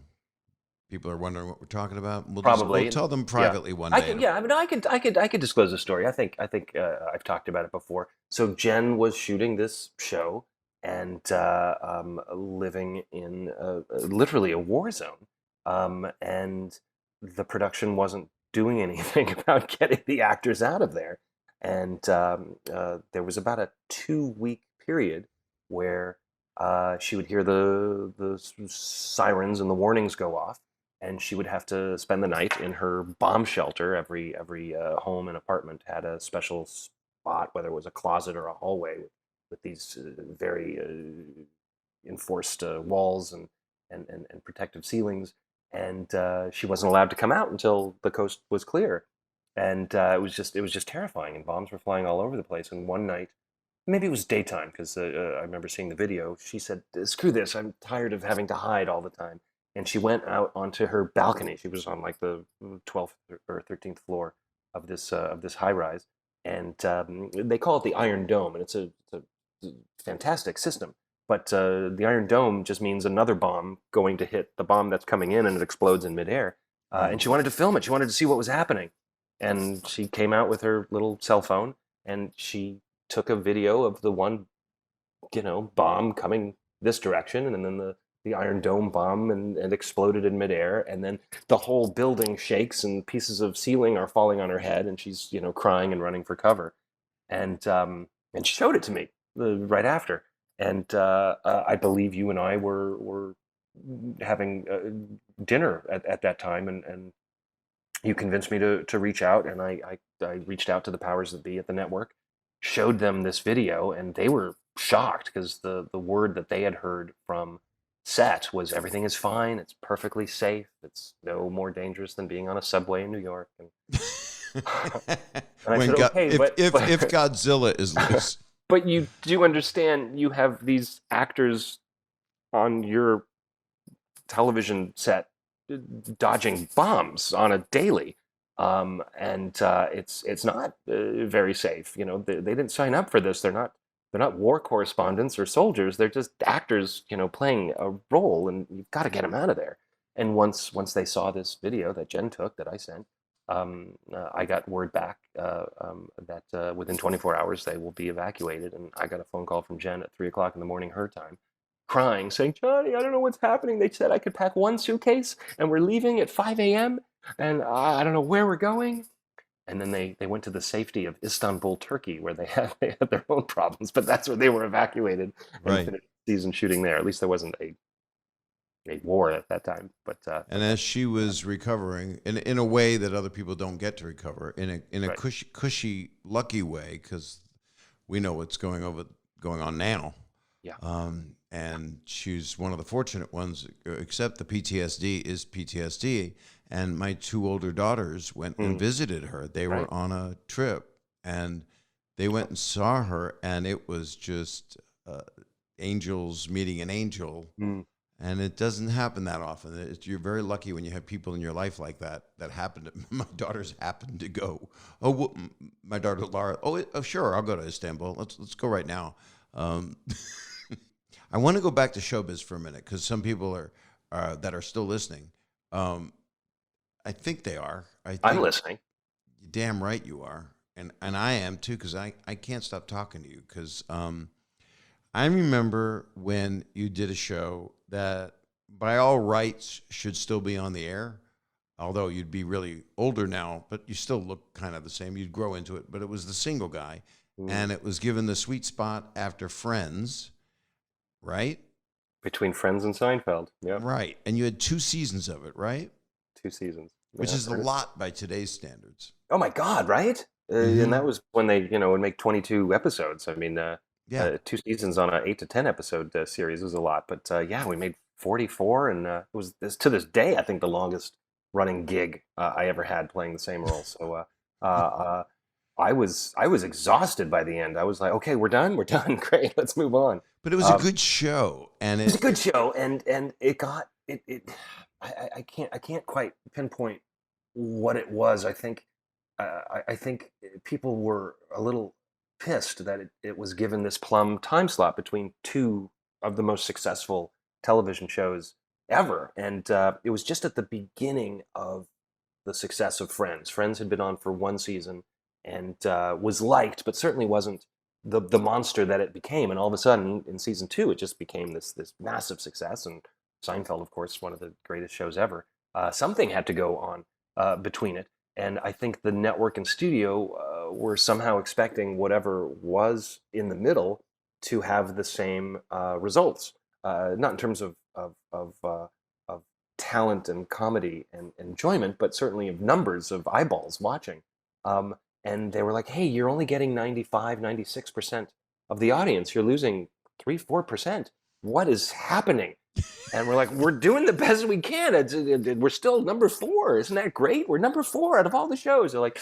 people are wondering what we're talking about. Probably. We'll tell them privately one I day. could, yeah, I mean, I could disclose the story. I think I've talked about it before. So Jen was shooting this show and living in literally a war zone, and the production wasn't doing anything about getting the actors out of there. And there was about a 2-week period where she would hear the sirens and the warnings go off, and she would have to spend the night in her bomb shelter. Every home and apartment had a special spot, whether it was a closet or a hallway, with these very enforced walls and protective ceilings. And she wasn't allowed to come out until the coast was clear. And it was just terrifying. And bombs were flying all over the place. And one night, maybe it was daytime, because I remember seeing the video. She said, "Screw this! I'm tired of having to hide all the time." And she went out onto her balcony. She was on like the 12th or 13th floor of this high rise, and they call it the Iron Dome, and it's a fantastic system. But the Iron Dome just means another bomb going to hit the bomb that's coming in, and it explodes in midair. And she wanted to film it. She wanted to see what was happening. And she came out with her little cell phone, and she took a video of the one, bomb coming this direction, and then the Iron Dome bomb and exploded in midair, and then the whole building shakes and pieces of ceiling are falling on her head, and she's crying and running for cover, and she showed it to me right after, and I believe you and I were having dinner at that time, and you convinced me to reach out, and I reached out to the powers that be at the network, showed them this video, and they were shocked because the word that they had heard from set was everything is fine, it's perfectly safe, it's no more dangerous than being on a subway in New York. And, and I said, okay, if Godzilla is loose. But you do understand you have these actors on your television set dodging bombs on a daily, and it's not very safe. They didn't sign up for this. They're not war correspondents or soldiers. They're just actors, playing a role, and you've got to get them out of there. And once they saw this video that Jen took that I sent, I got word back that within 24 hours they will be evacuated. And I got a phone call from Jen at 3:00 in the morning her time, crying, saying, "Johnny, I don't know what's happening. They said I could pack one suitcase, and we're leaving at 5 a.m., and I don't know where we're going." And then they went to the safety of Istanbul, Turkey, where they had their own problems, but that's where they were evacuated and finished season shooting there. At least there wasn't a war at that time. But and as she was recovering in a way that other people don't get to recover, in a cushy, lucky way, because we know what's going on now. Yeah. And she's one of the fortunate ones, except the PTSD is PTSD. And my two older daughters went and visited her. They were on a trip, and they went and saw her, and it was just angels meeting an angel. And it doesn't happen that often. You're very lucky when you have people in your life like that happened. My daughters happened to go. My daughter Laura. Sure, I'll go to Istanbul. Let's go right now. I want to go back to showbiz for a minute, because some people are that are still listening. I think they are. I'm listening. You're damn right you are, and I am too, because I can't stop talking to you, because I remember when you did a show that by all rights should still be on the air, although you'd be really older now, but you still look kind of the same. You'd grow into it, but it was The Single Guy, and it was given the sweet spot after Friends, right? Between Friends and Seinfeld, yeah. Right, and you had 2 seasons of it, right? 2 seasons. Which is a lot by today's standards. Oh my God, right? And that was when they, would make 22 episodes. I mean, 2 seasons on a 8 to 10 episode series was a lot. But we made 44, and it was to this day, I think, the longest running gig I ever had playing the same role. So I was exhausted by the end. I was like, okay, we're done, great, let's move on. But it was a good show, and it was a good show, and it got it. I can't quite pinpoint what it was. I think people were a little pissed that it was given this plum time slot between 2 of the most successful television shows ever, and it was just at the beginning of the success of Friends. Friends had been on for 1 season and was liked, but certainly wasn't the monster that it became. And all of a sudden, in season 2, it just became this massive success. And Seinfeld, of course, one of the greatest shows ever. Something had to go on between it. And I think the network and studio were somehow expecting whatever was in the middle to have the same results. Not in terms of talent and comedy and enjoyment, but certainly of numbers of eyeballs watching. And they were like, hey, you're only getting 95, 96% of the audience. You're losing 3-4%. What is happening? And we're like, we're doing the best we can. We're still number 4. Isn't that great? We're number 4 out of all the shows. They're like,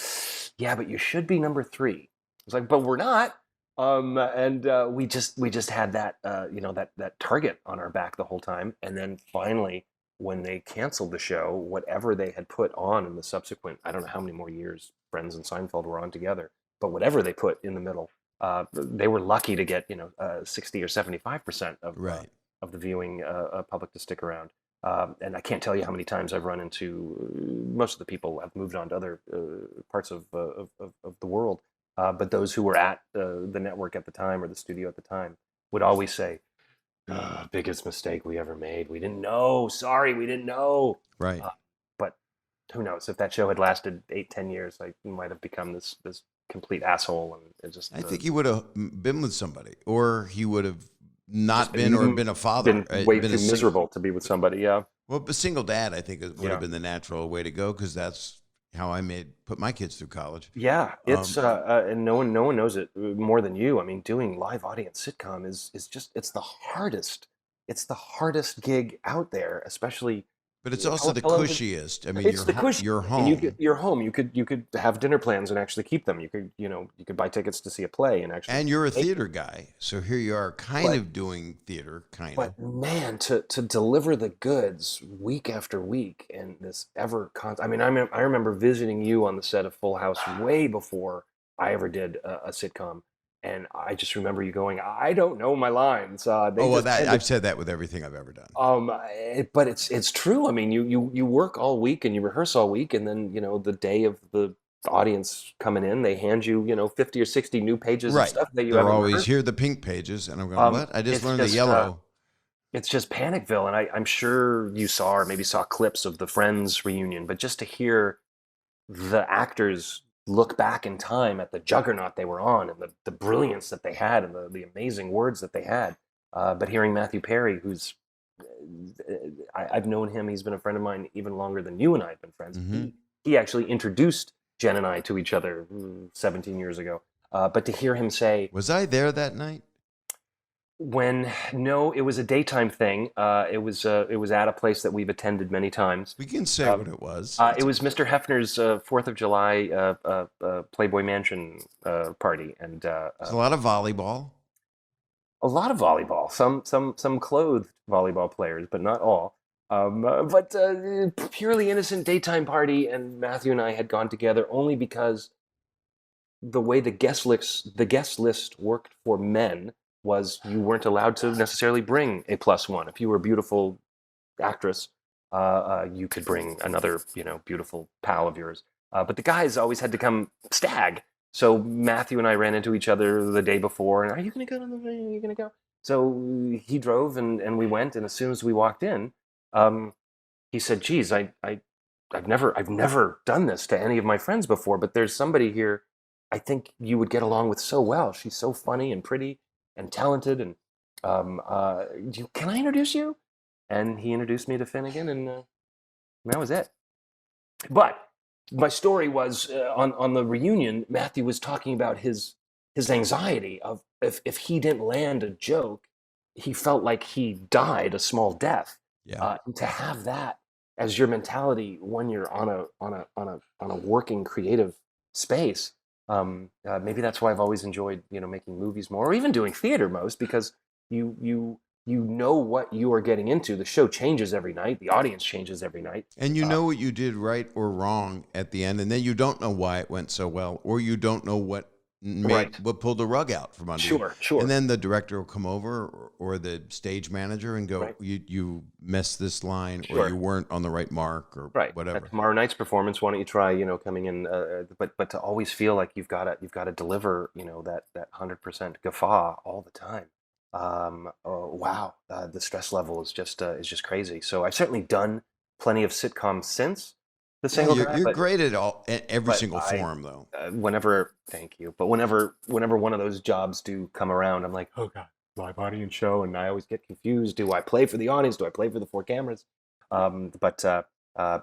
yeah, but you should be number 3. It's like, but we're not. And we just had that, that target on our back the whole time. And then finally, when they canceled the show, whatever they had put on in the subsequent, I don't know how many more years Friends and Seinfeld were on together, but whatever they put in the middle they were lucky to get 60 or 75% Right. of the viewing public to stick around. And I can't tell you how many times I've run into most of the people have moved on to other parts of the world. But those who were at the network at the time or the studio at the time would always say, biggest mistake we ever made. We didn't know. Sorry, we didn't know. Right. But who knows? If that show had lasted 8-10 years, I might have become this complete asshole. And it just I think he would have been with somebody, or he would have not been, or been a father. been way too miserable to be with somebody. Yeah. Well, a single dad, I think, would have been the natural way to go, because that's how I put my kids through college. Yeah, it's and no one knows it more than you. I mean, doing live audience sitcom is just it's the hardest. It's the hardest gig out there, especially. But it's also the television. cushiest. I mean, It's the cushion. you're home. And you're home. You could have dinner plans and actually keep them. You could buy tickets to see a play and actually. And you're a theater guy, so here you are, kind of doing theater, kind of. But man, to deliver the goods week after week and this I mean, I remember visiting you on the set of Full House way before I ever did a sitcom. And I just remember you going, I don't know my lines. I've said that with everything I've ever done. But it's true. I mean, you work all week and you rehearse all week, and then the day of the audience coming in, they hand you 50 or 60 new pages of stuff that you haven't always rehearsed. here the pink pages, and I'm going, what? I just learned the yellow. It's just Panicville, and I'm sure you saw or maybe saw clips of the Friends reunion, but just to hear the actors look back in time at the juggernaut they were on, and the brilliance that they had, and the amazing words that they had. But hearing Matthew Perry, who's I've known him, he's been a friend of mine even longer than you and I have been friends. Mm-hmm. He actually introduced Jen and I to each other 17 years ago. But to hear him say, was I there that night? No, it was a daytime thing. It was at a place that we've attended many times. We can say what it was. It was Mr. Hefner's 4th of July Playboy Mansion party, and it's a lot of volleyball. A lot of volleyball. Some clothed volleyball players, but not all. But purely innocent daytime party, and Matthew and I had gone together only because the way the guest list worked for men was you weren't allowed to necessarily bring a +1. If you were a beautiful actress, you could bring another, beautiful pal of yours. But the guys always had to come stag. So Matthew and I ran into each other the day before, and are you going to go? Are you going to go? So he drove, and we went. And as soon as we walked in, he said, "Geez, I've never done this to any of my friends before, but there's somebody here I think you would get along with so well. She's so funny and pretty and talented, and can I introduce you?" And he introduced me to Finnegan, and that was it. But my story was on the reunion, Matthew was talking about his anxiety of if he didn't land a joke, he felt like he died a small death. Yeah. And to have that as your mentality when you're on a working creative space. Maybe that's why I've always enjoyed, making movies more, or even doing theater most, because you know what you are getting into. The show changes every night. The audience changes every night. And you know what you did right or wrong at the end, and then you don't know why it went so well, or you don't know what what pulled the rug out from under you. Sure. And then the director will come over, or the stage manager, and go, you missed this line, or you weren't on the right mark, or whatever. At tomorrow night's performance, why don't you try, coming in, but to always feel like you've got to deliver, that 100% guffaw all the time. Wow, the stress level is just crazy. So I've certainly done plenty of sitcoms since the single guy. You're great at every single form, though. Thank you. But whenever one of those jobs do come around, I'm like, oh God, live audience show, and I always get confused. Do I play for the audience? Do I play for the 4 cameras? But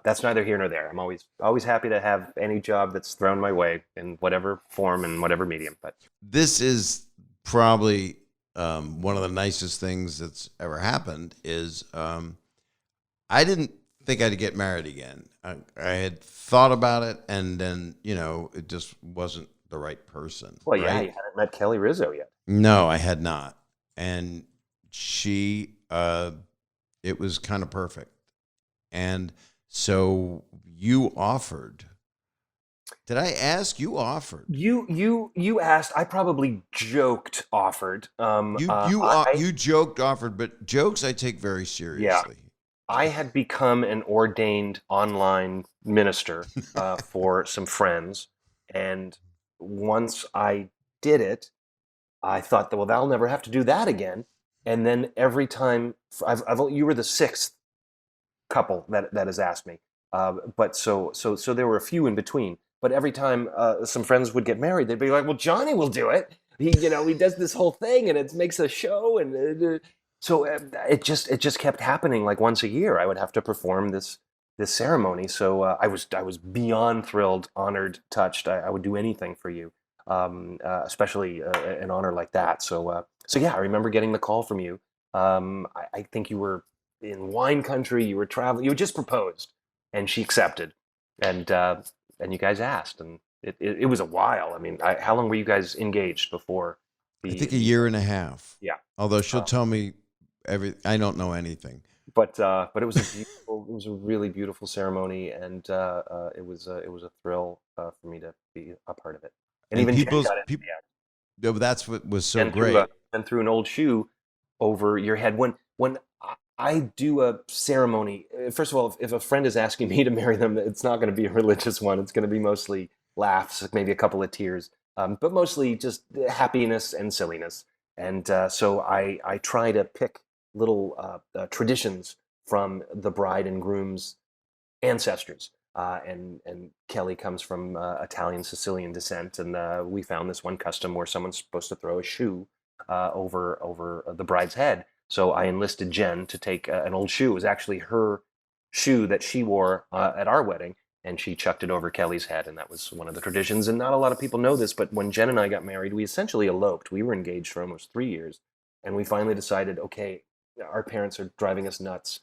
that's neither here nor there. I'm always happy to have any job that's thrown my way in whatever form and whatever medium. But this is probably one of the nicest things that's ever happened. Is I didn't think I'd get married again. I had thought about it, and then it just wasn't the right person. Well, yeah, you hadn't met Kelly Rizzo yet. No, I had not, and she, it was kind of perfect, and so you offered Did I ask? You offered. You asked. I probably joked offered. You joked offered, but jokes I take very seriously. I had become an ordained online minister for some friends, and once I did it, I thought that, well, I'll never have to do that again. And then every time, you were the sixth couple that has asked me, but so there were a few in between. But every time some friends would get married, they'd be like, "Well, Johnny will do it. He does this whole thing, and it makes a show." And so it just kept happening. Like once a year, I would have to perform this ceremony. So I was beyond thrilled, honored, touched. I would do anything for you, especially an honor like that. So yeah, I remember getting the call from you. I think you were in wine country. You were traveling. You had just proposed, and she accepted, and you guys asked, and it was a while. I mean, how long were you guys engaged before? I think a year and a half. Yeah. Although she'll tell me I don't know anything. But it was a really beautiful ceremony, and it was a thrill for me to be a part of it. And even Jen got it. Yeah, that's what was so great. And threw an old shoe over your head. When I do a ceremony, first of all, if a friend is asking me to marry them, it's not going to be a religious one. It's going to be mostly laughs, maybe a couple of tears, but mostly just happiness and silliness. And so I try to pick little traditions from the bride and groom's ancestors. And Kelly comes from Italian Sicilian descent, and we found this one custom where someone's supposed to throw a shoe over the bride's head. So I enlisted Jen to take an old shoe. It was actually her shoe that she wore at our wedding, and she chucked it over Kelly's head, and that was one of the traditions. And not a lot of people know this, but when Jen and I got married, we essentially eloped. We were engaged for almost 3 years, and we finally decided, okay, our parents are driving us nuts.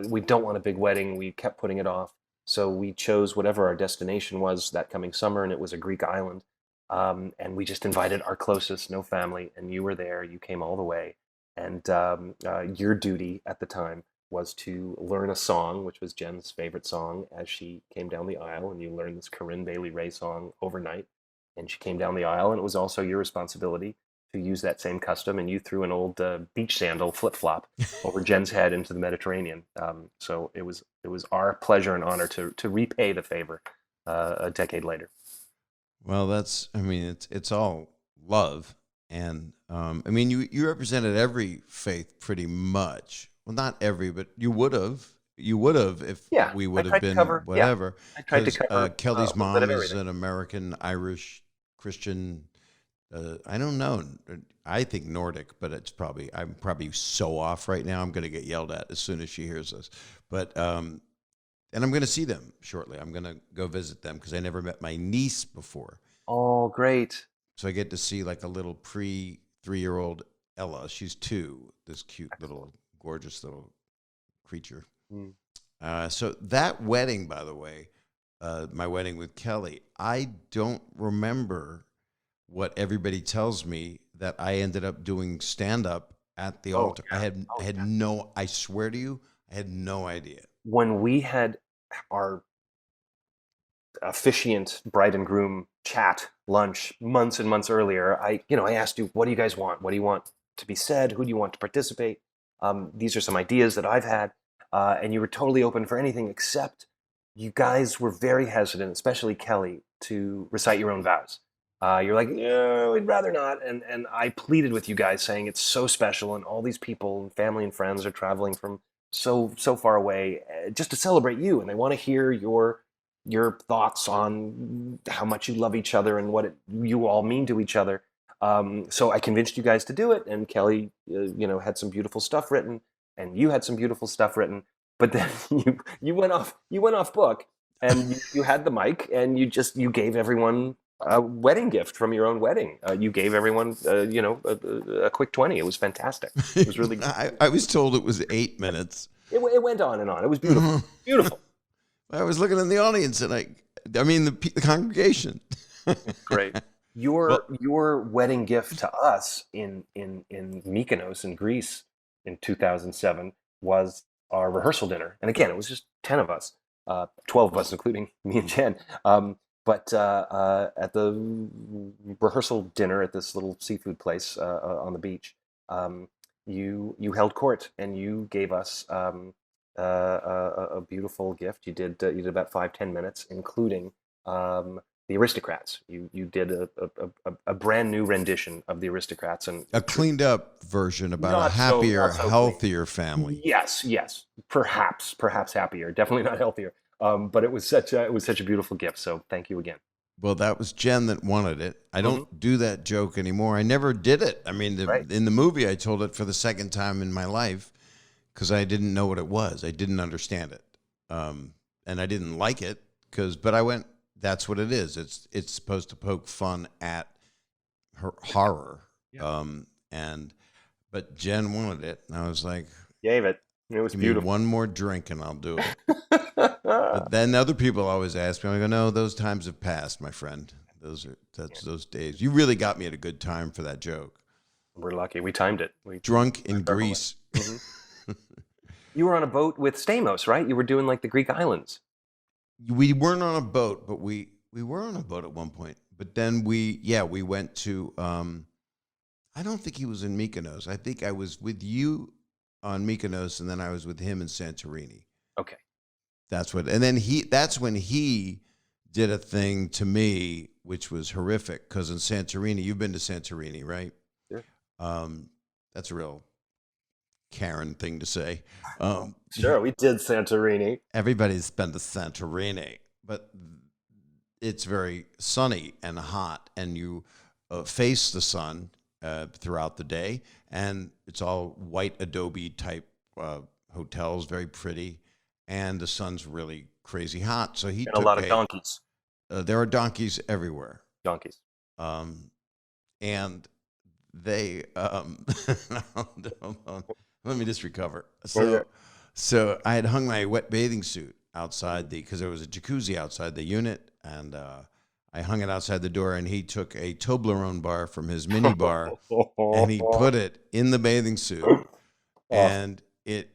We don't want a big wedding. We kept putting it off. So we chose whatever our destination was that coming summer, and it was a Greek island. And we just invited our closest, no family, and you were there. You came all the way. And your duty at the time was to learn a song, which was Jen's favorite song, as she came down the aisle. And you learned this Corinne Bailey Rae song overnight. And she came down the aisle, and it was also your responsibility to use that same custom. And you threw an old beach sandal flip-flop over Jen's head into the Mediterranean. So it was our pleasure and honor to repay the favor a decade later. Well, it's all love. And I mean, you represented every faith pretty much. Well, not every, but you would have if we would have been whatever. I tried to cover. Kelly's mom is an American Irish Christian. I don't know. I think Nordic, but I'm probably so off right now. I'm going to get yelled at as soon as she hears this. But and I'm going to see them shortly. I'm going to go visit them because I never met my niece before. Oh, great. So I get to see like a little pre-3-year-old Ella. She's 2, this cute little, gorgeous little creature. So that wedding, by the way, my wedding with Kelly, I don't remember what everybody tells me that I ended up doing stand-up at the altar. Yeah. I swear to you, I had no idea. When we had our officiant bride and groom chat lunch months and months earlier, I asked you, what do you guys want? What do you want to be said? Who do you want to participate? These are some ideas that I've had. And you were totally open for anything, except you guys were very hesitant, especially Kelly, to recite your own vows. You're like, no, we'd rather not. And I pleaded with you guys saying it's so special, and all these people and family and friends are traveling from so far away just to celebrate you, and they want to hear your thoughts on how much you love each other and what you all mean to each other. So I convinced you guys to do it, and Kelly, had some beautiful stuff written, and you had some beautiful stuff written. But then you went off book, and you had the mic, and you gave everyone a wedding gift from your own wedding. You gave everyone, a quick 20. It was fantastic. It was really good. I was told it was 8 minutes. It went on and on. It was beautiful. Beautiful. I was looking in the audience, and the congregation. Great. Your wedding gift to us in Mykonos in Greece in 2007 was our rehearsal dinner. And again, it was just 10 of us, 12 of us, including me and Jen. But at the rehearsal dinner at this little seafood place on the beach, you held court and you gave us a beautiful gift. You did about 5-10 minutes, including the Aristocrats. You did a brand new rendition of the Aristocrats, and A cleaned up version about Not a happier, not so clean. healthier family. Yes, perhaps happier. Definitely not healthier. But it was such a beautiful gift. So thank you again. Well, that was Jen that wanted it. I don't do that joke anymore. I never did it. I mean, Right. in the movie, I told it for the second time in my life because I didn't know what it was. I didn't understand it, and I didn't like it but I went, "That's what it is. It's supposed to poke fun at her horror." Yeah. But Jen wanted it, and I was like, Gave it. It was "Give me beautiful. one more drink, and I'll do it." But then other people always ask me, I go, "No, those times have passed, my friend. Those days. You really got me at a good time for that joke." We're lucky. We timed it. Drunk in Greece. You were on a boat with Stamos, right? You were doing like the Greek islands. We weren't on a boat, but we were on a boat at one point. But then we went to, I don't think he was in Mykonos. I think I was with you on Mykonos, and then I was with him in Santorini. Okay. That's when he did a thing to me, which was horrific. Because in Santorini, you've been to Santorini, right? Sure. That's a real Karen thing to say. Sure, we did Santorini. Everybody's been to Santorini, but it's very sunny and hot, and you face the sun throughout the day, and it's all white adobe type hotels, very pretty, and the sun's really crazy hot. So he And took a lot of donkeys. There are donkeys everywhere, Donkeys. and they hold on. Let me just recover. Okay. So I had hung my wet bathing suit outside because there was a jacuzzi outside the unit, and I hung it outside the door, and he took a Toblerone bar from his mini bar and he put it in the bathing suit, and it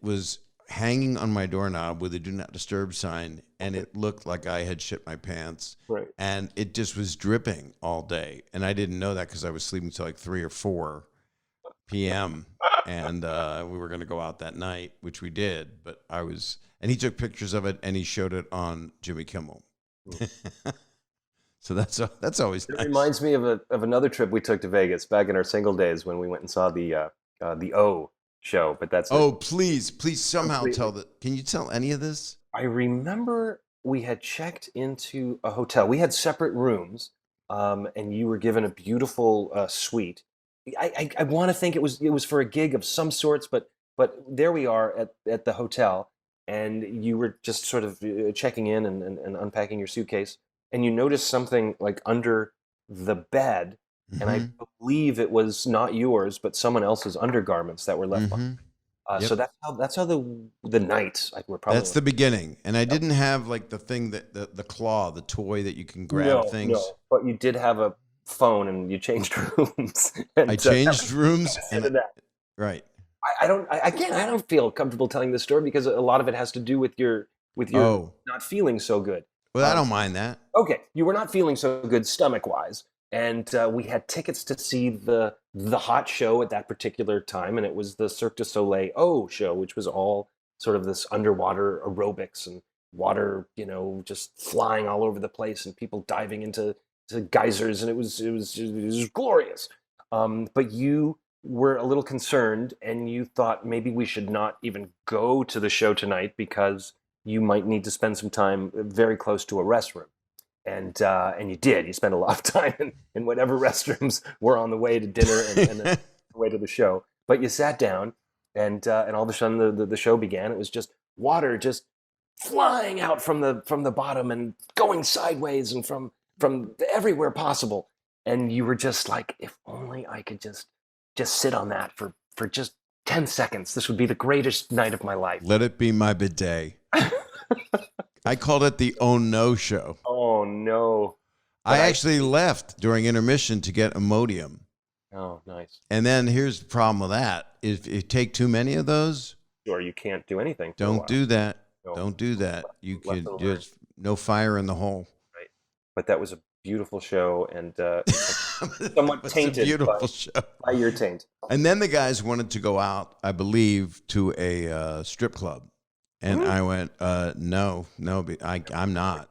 was hanging on my doorknob with a do not disturb sign, and it looked like I had shit my pants. Right. And it just was dripping all day, and I didn't know that because I was sleeping till like 3 or 4 p.m. and we were going to go out that night, which we did. But and he took pictures of it and he showed it on Jimmy Kimmel. So that's always It nice. reminds me of another trip we took to Vegas back in our single days when we went and saw the O show. But that's Please somehow Completely. can you tell any of this? I remember we had checked into a hotel. We had separate rooms, and you were given a beautiful suite. I want to think it was for a gig of some sorts, but there we are at the hotel, and you were just sort of checking in and unpacking your suitcase, and you noticed something like under the bed, and I believe it was not yours, but someone else's undergarments that were left behind. Yep. So that's how the night like we're probably That's the beginning. And I didn't have like the thing that the claw, the toy that you can grab things. No, but you did have a phone and you changed rooms. And, I changed rooms right. I don't feel comfortable telling this story because a lot of it has to do with your not feeling so good. Well, I don't mind that. Okay, you were not feeling so good stomach wise, and we had tickets to see the hot show at that particular time, and it was the Cirque du Soleil O show, which was all sort of this underwater aerobics and water, just flying all over the place and people diving into geysers, and it was glorious. But you were a little concerned, and you thought maybe we should not even go to the show tonight because you might need to spend some time very close to a restroom. And you did. You spent a lot of time in whatever restrooms were on the way to dinner and the way to the show. But you sat down, and all of a sudden the show began. It was just water just flying out from the bottom and going sideways and from everywhere possible. And you were just like, if only I could just sit on that for just 10 seconds. This would be the greatest night of my life. Let it be my bidet. I called it the Oh No show. Oh, no. I actually left during intermission to get Imodium. Oh, nice. And then here's the problem with that. If you take too many of those, Or you can't do anything. for a don't while. do that. No. Don't do that. You Left could over. just no fire in the hole. Right. but that was a beautiful show, and somewhat It's a tainted beautiful show. by your taint. And then the guys wanted to go out, I believe, to a strip club. And I went, no, I'm not.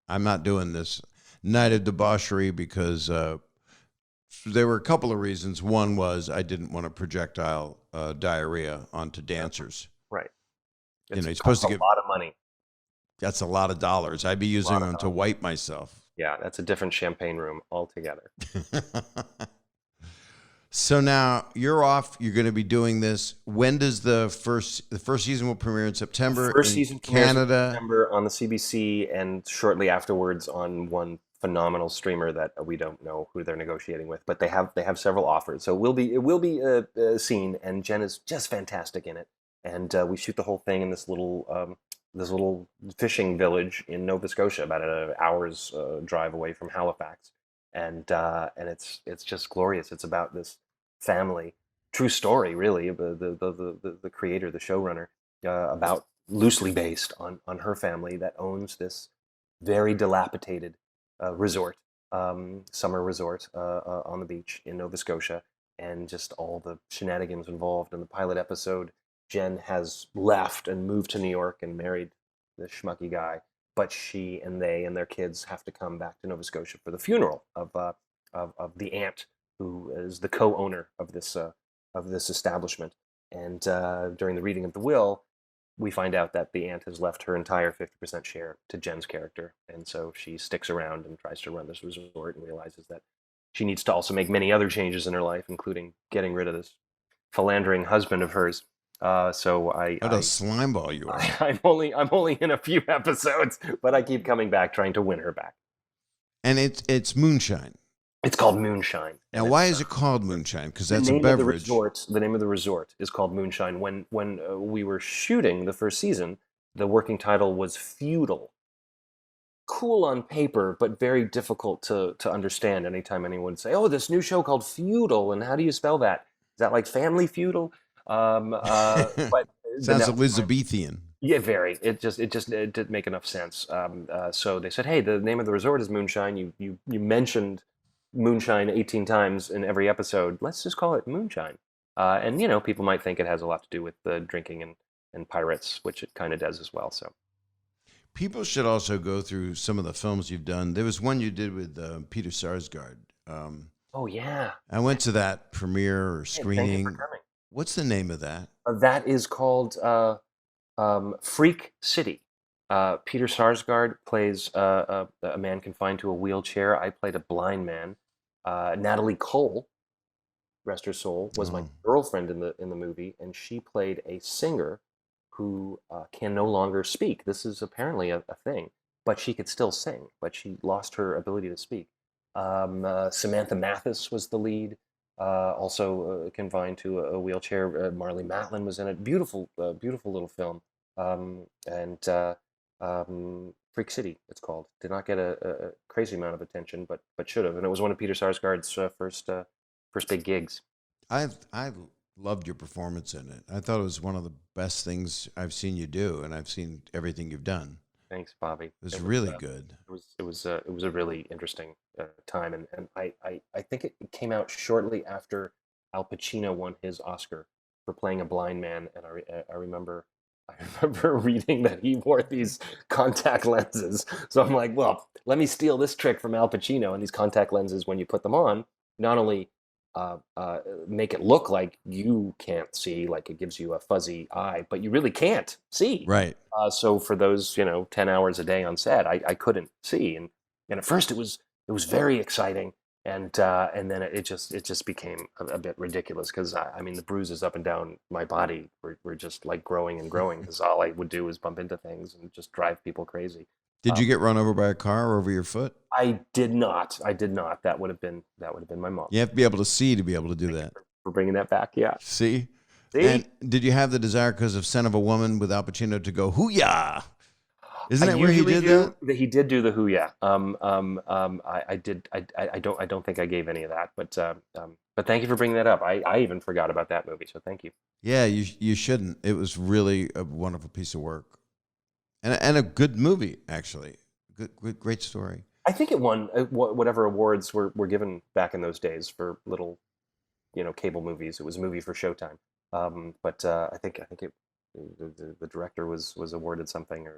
I'm not doing this night of debauchery because there were a couple of reasons. One was I didn't want to projectile diarrhea onto dancers. Right. You're supposed to get a lot of money. That's a lot of dollars. I'd be using them to wipe myself. Yeah, that's a different champagne room altogether. So now you're off. You're going to be doing this. When does the first season will premiere in September? First season premieres in Canada. September on the CBC, and shortly afterwards on one phenomenal streamer that we don't know who they're negotiating with, but they have several offers. So it will be seen, and Jen is just fantastic in it. And we shoot the whole thing in this little fishing village in Nova Scotia, about an hour's drive away from Halifax, and it's just glorious. It's about this family, true story, really. The creator, the showrunner, about loosely based on her family that owns this very dilapidated resort, summer resort on the beach in Nova Scotia, and just all the shenanigans involved. In the pilot episode, Jen has left and moved to New York and married this schmucky guy, but she and they and their kids have to come back to Nova Scotia for the funeral of the aunt who is the co-owner of this establishment. And during the reading of the will, we find out that the aunt has left her entire 50% share to Jen's character, and so she sticks around and tries to run this resort and realizes that she needs to also make many other changes in her life, including getting rid of this philandering husband of hers. So What a slimeball you are. I'm only in a few episodes, but I keep coming back trying to win her back. And it's Moonshine. It's called Moonshine. Now, why is it called Moonshine? Because that's the a beverage. The name of the resort is called Moonshine. When we were shooting the first season, the working title was Feudal. Cool on paper, but very difficult to understand. Anytime anyone would say, "Oh, this new show called Feudal," and how do you spell that? Is that like Family Feudal? But Sounds Elizabethan. Yeah, very. It didn't make enough sense. So they said, "Hey, the name of the resort is Moonshine. You mentioned Moonshine 18 times in every episode. Let's just call it Moonshine." And people might think it has a lot to do with the drinking and pirates, which it kind of does as well. So people should also go through some of the films you've done. There was one you did with Peter Sarsgaard. Oh yeah, I went to that premiere or screening. Thank you for coming. What's the name of that? That is called Freak City. Peter Sarsgaard plays a man confined to a wheelchair. I played a blind man. Natalie Cole, rest her soul, was my girlfriend in the movie, and she played a singer who can no longer speak. This is apparently a thing, but she could still sing, but she lost her ability to speak. Samantha Mathis was the lead. Also confined to a wheelchair. Marley Matlin was in it. Beautiful little film. Freak City, it's called. Did not get a crazy amount of attention, but should have. And it was one of Peter Sarsgaard's first big gigs. I loved your performance in it. I thought it was one of the best things I've seen you do, and I've seen everything you've done. Thanks, Bobby. It was really good. It was a really interesting time, and I think it came out shortly after Al Pacino won his Oscar for playing a blind man, and I remember reading that he wore these contact lenses. So I'm like, well, let me steal this trick from Al Pacino. And these contact lenses, when you put them on, not only make it look like you can't see, like it gives you a fuzzy eye, but you really can't see. Right. So for those 10 hours a day on set, I couldn't see, and at first it was very exciting, and then it just became a bit ridiculous, because I mean the bruises up and down my body were just like growing and growing, because all I would do was bump into things and just drive people crazy. Did you get run over by a car or over your foot? I did not. That would have been my mom. You have to be able to see to be able to do that. For bringing that back, yeah. See? And did you have the desire, because of Son of a Woman with Al Pacino, to go hooyah? Isn't that where he did that? He did do the hooyah. I did. I don't think I gave any of that, but thank you for bringing that up. I even forgot about that movie, so thank you. Yeah, you shouldn't. It was really a wonderful piece of work, and a good movie, actually. Great story. I think it won whatever awards were given back in those days for little, cable movies. It was a movie for Showtime. But I think the director was awarded something,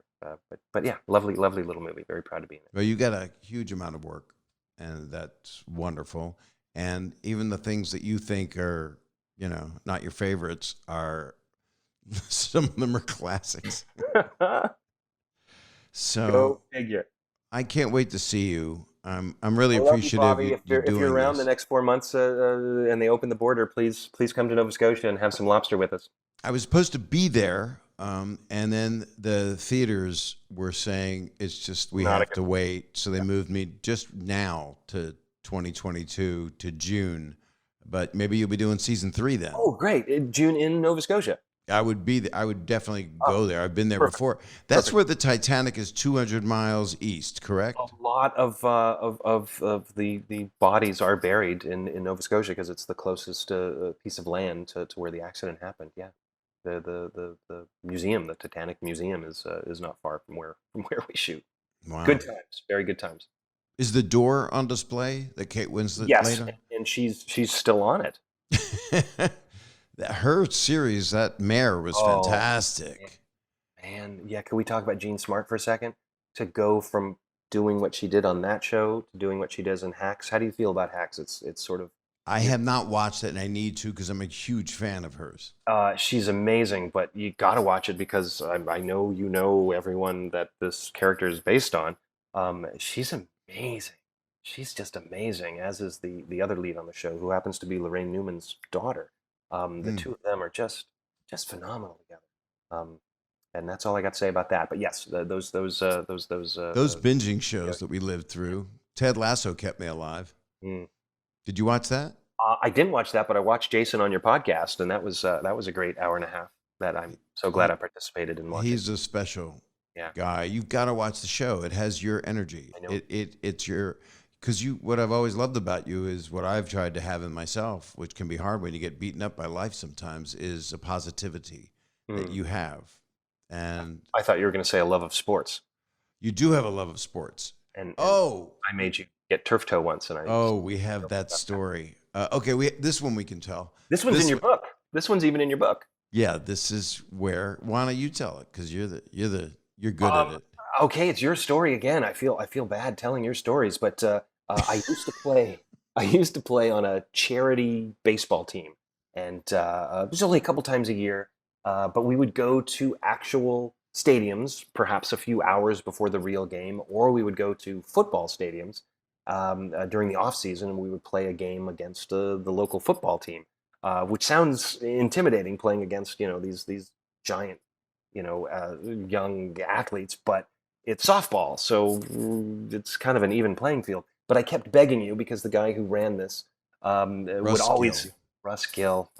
but yeah, lovely little movie. Very proud to be in it. Well, you got a huge amount of work, and that's wonderful. And even the things that you think are, not your favorites are some of them are classics. So Go figure. I can't wait to see you. I'm really I love you, appreciative Bobby. of If you're doing around this. the next 4 months and they open the border, please come to Nova Scotia and have some lobster with us. I was supposed to be there, and then the theaters were saying it's just we Not a have to wait. So they moved me just now to 2022 to June. But maybe you'll be doing season 3 then. Oh, great! June in Nova Scotia. I would be. I would definitely go there. I've been there Perfect. before. That's Perfect. where the Titanic is 200 miles east, correct? A lot of the bodies are buried in Nova Scotia because it's the closest piece of land to where the accident happened. Yeah, the museum, the Titanic Museum, is not far from where we shoot. Wow. Good times, very good times. Is the door on display that Kate Winslet Yes, laid and she's still on it. on? Her series, that Mare, was Oh, fantastic. Man, yeah. Can we talk about Jean Smart for a second? To go from doing what she did on that show to doing what she does in Hacks. How do you feel about Hacks? It's sort of I have not watched it, and I need to because I'm a huge fan of hers. she's amazing, but you got to watch it because I know everyone that this character is based on. She's amazing. She's just amazing, as is the other lead on the show, who happens to be Lorraine Newman's daughter. The two of them are just phenomenal together. And that's all I got to say about that. But yes, those Binging shows that we lived through. Ted Lasso kept me alive. Mm. Did you watch that? I didn't watch that, but I watched Jason on your podcast, and that was a great hour and a half that I'm so glad I participated in watching. He's a special Yeah. guy. You've got to watch the show. It has your energy. I know. It's your, because what I've always loved about you is what I've tried to have in myself, which can be hard when you get beaten up by life sometimes, is a positivity that you have. And I thought you were going to say a love of sports. you do have a love of sports. And Oh, I made you get turf toe once, and we have that story. Okay, this one we can tell. This one's in your book. This one's even in your book. Yeah, this is where. Why don't you tell it? Because you're good at it. Okay, it's your story again. I feel bad telling your stories, but I used to play on a charity baseball team, and it was only a couple times a year. But we would go to actual stadiums, perhaps a few hours before the real game, or we would go to football stadiums during the off season, and we would play a game against the local football team, which sounds intimidating, playing against these giant young athletes, but it's softball, so it's kind of an even playing field. But I kept begging you because the guy who ran this would always Gill. Russ Gill,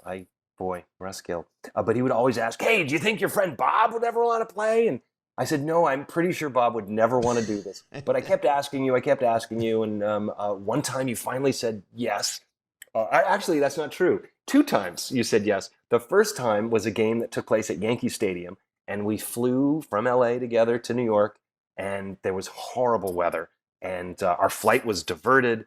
Russ Gill. But he would always ask, "Hey, do you think your friend Bob would ever want to play?" And I said, "No, I'm pretty sure Bob would never want to do this." But I kept asking you, and one time you finally said yes. Actually, that's not true. 2 times you said yes. The first time was a game that took place at Yankee Stadium, and we flew from LA together to New York, and there was horrible weather, and our flight was diverted.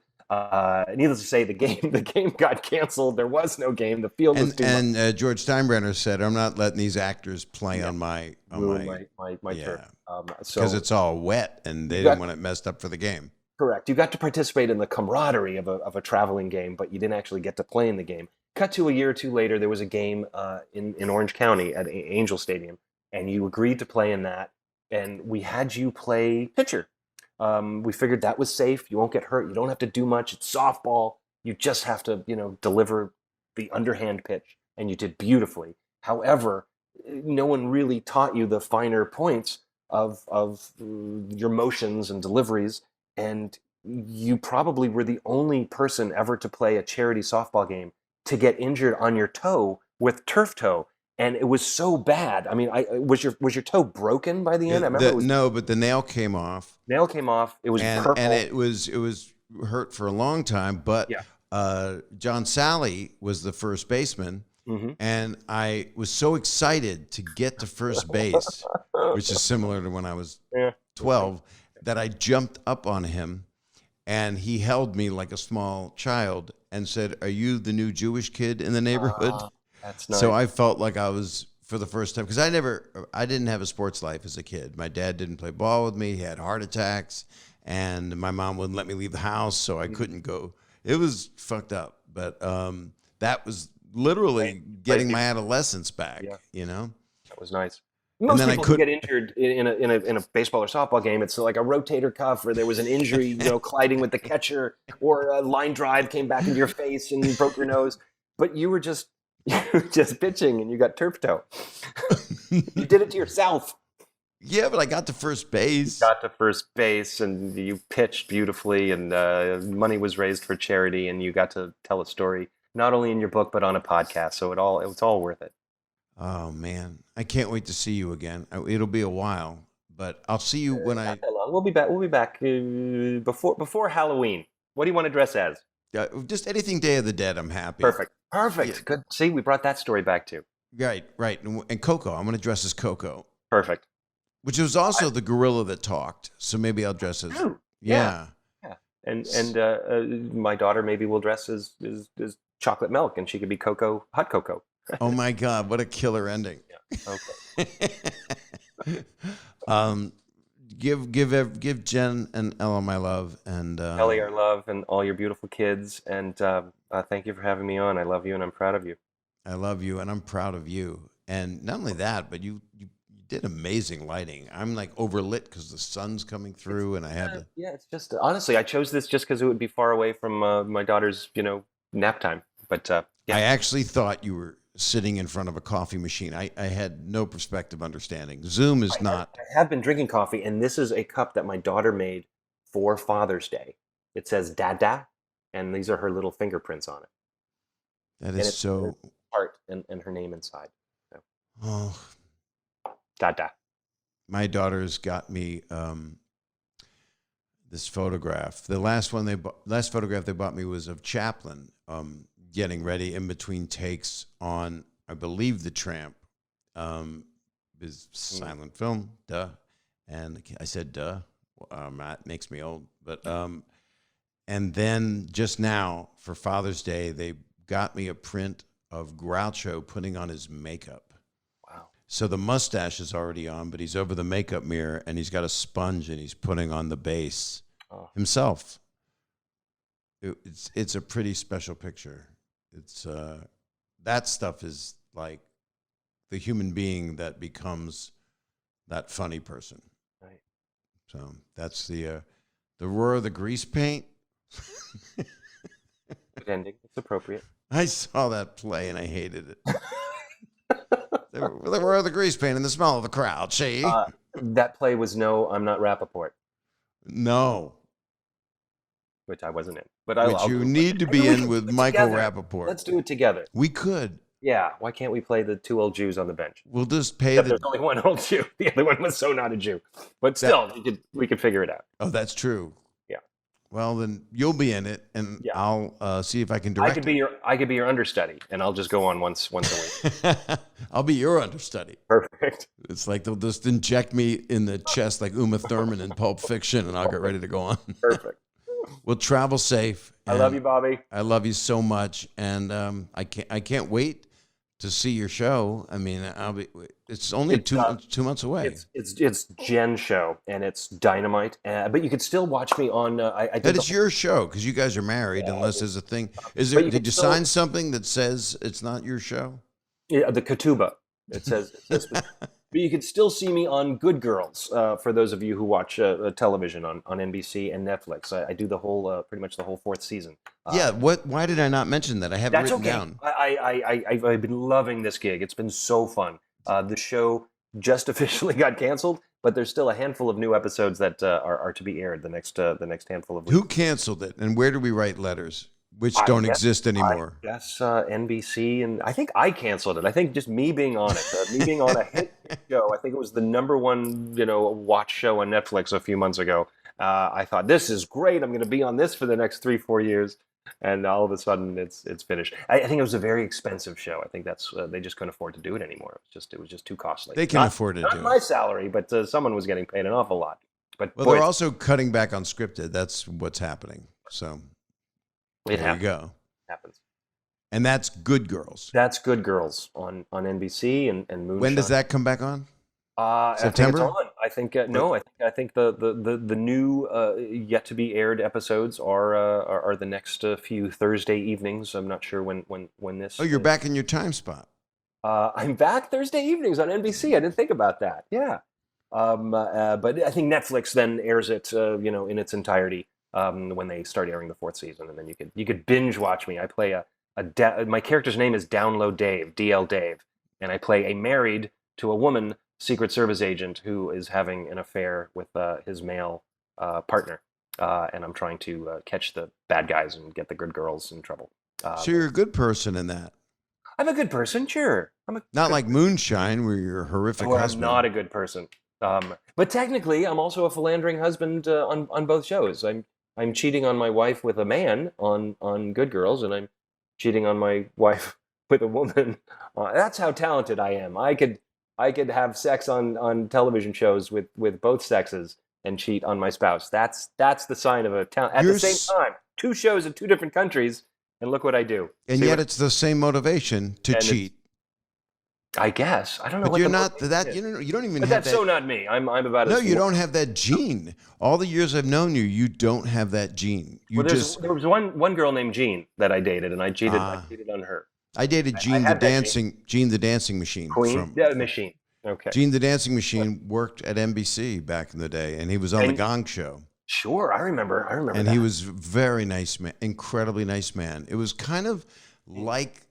Needless to say, the game got canceled. There was no game. The field was too much. And George Steinbrenner said, "I'm not letting these actors play on my turf." because it's all wet, and they didn't want it messed up for the game." Correct. You got to participate in the camaraderie of a traveling game, but you didn't actually get to play in the game. Cut to a year or two later, there was a game in Orange County at Angel Stadium, and you agreed to play in that, and we had you play pitcher. We figured that was safe. You won't get hurt. You don't have to do much. It's softball. You just have to, deliver the underhand pitch, and you did beautifully. However, no one really taught you the finer points of your motions and deliveries, and you probably were the only person ever to play a charity softball game to get injured on your toe with turf toe. And it was so bad. I mean, was your toe broken by the end? I remember No, but the nail came off. Nail came off. It was purple. And it was hurt for a long time. But John Sally was the first baseman, and I was so excited to get to first base, which is similar to when I was 12, that I jumped up on him and he held me like a small child and said, "Are you the new Jewish kid in the neighborhood?" That's nice. So I felt like I was, for the first time, because I didn't have a sports life as a kid. My dad didn't play ball with me. He had heart attacks, and my mom wouldn't let me leave the house, so I couldn't go. It was fucked up, but that was literally getting my adolescence back. Yeah. You know, That was nice. Most then I people who get injured in a baseball or softball game, it's like a rotator cuff, or there was an injury, colliding with the catcher, or a line drive came back into your face and you broke your nose. But you were just pitching and you got turf toe. You did it to yourself. Yeah, but I got to first base. Got to first base and you pitched beautifully, and money was raised for charity, and you got to tell a story not only in your book but on a podcast. So it was all worth it. Oh man, I can't wait to see you again. It'll be a while, but I'll see you when Not that long. We'll be back. We'll be back before Halloween. What do you want to dress as? just anything Day of the Dead. I'm happy. Perfect. Yeah. Good. See, we brought that story back too. Right. And Coco, I'm going to dress as Coco, Perfect. which was also the gorilla that talked. So maybe I'll dress as. Oh, Yeah. And my daughter maybe will dress as chocolate milk, and she could be Coco, hot cocoa. Oh my God, what a killer ending. Yeah. Okay. Give Jen and Ella my love, and Ellie, our love, and all your beautiful kids. And thank you for having me on. I love you, and I'm proud of you. I love you, and I'm proud of you. And not only that, but you did amazing lighting. I'm like overlit because the sun's coming through, and I have the. Yeah, it's just honestly, I chose this just because it would be far away from my daughter's, nap time. But yeah. I actually thought you were sitting in front of a coffee machine. I had no perspective understanding. Zoom is not. I have been drinking coffee, and this is a cup that my daughter made for Father's Day. It says Dada, and these are her little fingerprints on it. That is so. Heart and her name inside. So. Oh, Dada. my daughter's got me this photograph. The last photograph they bought me was of Chaplin getting ready in between takes on, I believe, The Tramp, his silent film, duh. And I said, duh. That makes me old. But and then just now for Father's Day, they got me a print of Groucho putting on his makeup. Wow. So the mustache is already on, but he's over the makeup mirror and he's got a sponge and he's putting on the base himself. It's a pretty special picture. It's that stuff is like the human being that becomes that funny person. Right. So that's the roar of the grease paint. Good ending. It's appropriate. I saw that play and I hated it. The roar of the grease paint and the smell of the crowd. See? That play was No, I'm Not Rappaport, No. which I wasn't in. But Which you need to be in with Michael Rappaport. Let's do it together. We could. Yeah. Why can't we play the two old Jews on the bench? We'll just pay Except there's only one old Jew. The other one was so not a Jew. But still, we could figure it out. Oh, that's true. Yeah. Well, then you'll be in it, and Yeah. I'll see if I can direct. I could be your understudy, and I'll just go on once a week. I'll be your understudy. Perfect. It's like they'll just inject me in the chest like Uma Thurman in Pulp Fiction, and I'll get ready to go on. Perfect. Well, travel safe. I love you, Bobby. I love you so much, and I can't wait to see your show. I mean, it's only two months away. It's Jen's show, and it's dynamite. But you could still watch me on. But it's your show because you guys are married, unless there's a thing. Did you sign something that says it's not your show? Yeah, the Ketubah. It says. But you could still see me on Good Girls. For those of you who watch television on NBC and Netflix, I do the whole, pretty much the whole fourth season. Yeah. Why did I not mention that? I have it written down. I've been loving this gig. It's been so fun. The show just officially got canceled, but there's still a handful of new episodes that are to be aired the next handful of weeks. Who canceled it, and where do we write letters? Which don't exist anymore. Yes, NBC, and I think I canceled it. I think just me being on it, me being on a hit show. I think it was the number one, watch show on Netflix a few months ago. I thought, this is great. I'm going to be on this for the next 3-4 years, and all of a sudden, it's finished. I think it was a very expensive show. I think that's they just couldn't afford to do it anymore. It was just too costly. They can afford to do it. Not my salary, but someone was getting paid an awful lot. But Well, boy, they're also cutting back on scripted. That's what's happening. So it there you go. happens. And that's Good Girls. That's Good Girls on NBC and Moonshine. When does that come back on? September? I think it's on. I think Or- no. I think the new yet to be aired episodes are the next few Thursday evenings. I'm not sure when this. Oh, you're back in your time spot. I'm back Thursday evenings on NBC. I didn't think about that. Yeah. But I think Netflix then airs it, in its entirety when they start airing the 4th season, and then you could binge watch me. I play my character's name is Download Dave, DL Dave, and I play a married to a woman Secret Service agent who is having an affair with his male partner, and I'm trying to catch the bad guys and get the good girls in trouble. So you're a good person in that. I'm a good person, sure. Not like Moonshine, where you're a horrific husband. I'm not a good person. But technically, I'm also a philandering husband on both shows. I'm cheating on my wife with a man on Good Girls, and I'm cheating on my wife with a woman. That's how talented I am. I could have sex on television shows with both sexes and cheat on my spouse. That's the sign of a talent. At the same time, 2 shows in 2 different countries, and look what I do. And yet it's the same motivation to cheat. I guess. I don't know But what you're the not motivation that. is. You don't even But have that's that. so not me. I'm about No, as you don't have that gene. All the years I've known you, you don't have that gene. You Well, just. there was one girl named Jean that I dated, and I cheated on her. I dated Gene the Dancing Machine. Queen? Yeah, Machine. Okay. Gene the Dancing Machine worked at NBC back in the day, and he was on the Gong Show. Sure, I remember. And that. he was very nice man, incredibly nice man. It was kind of like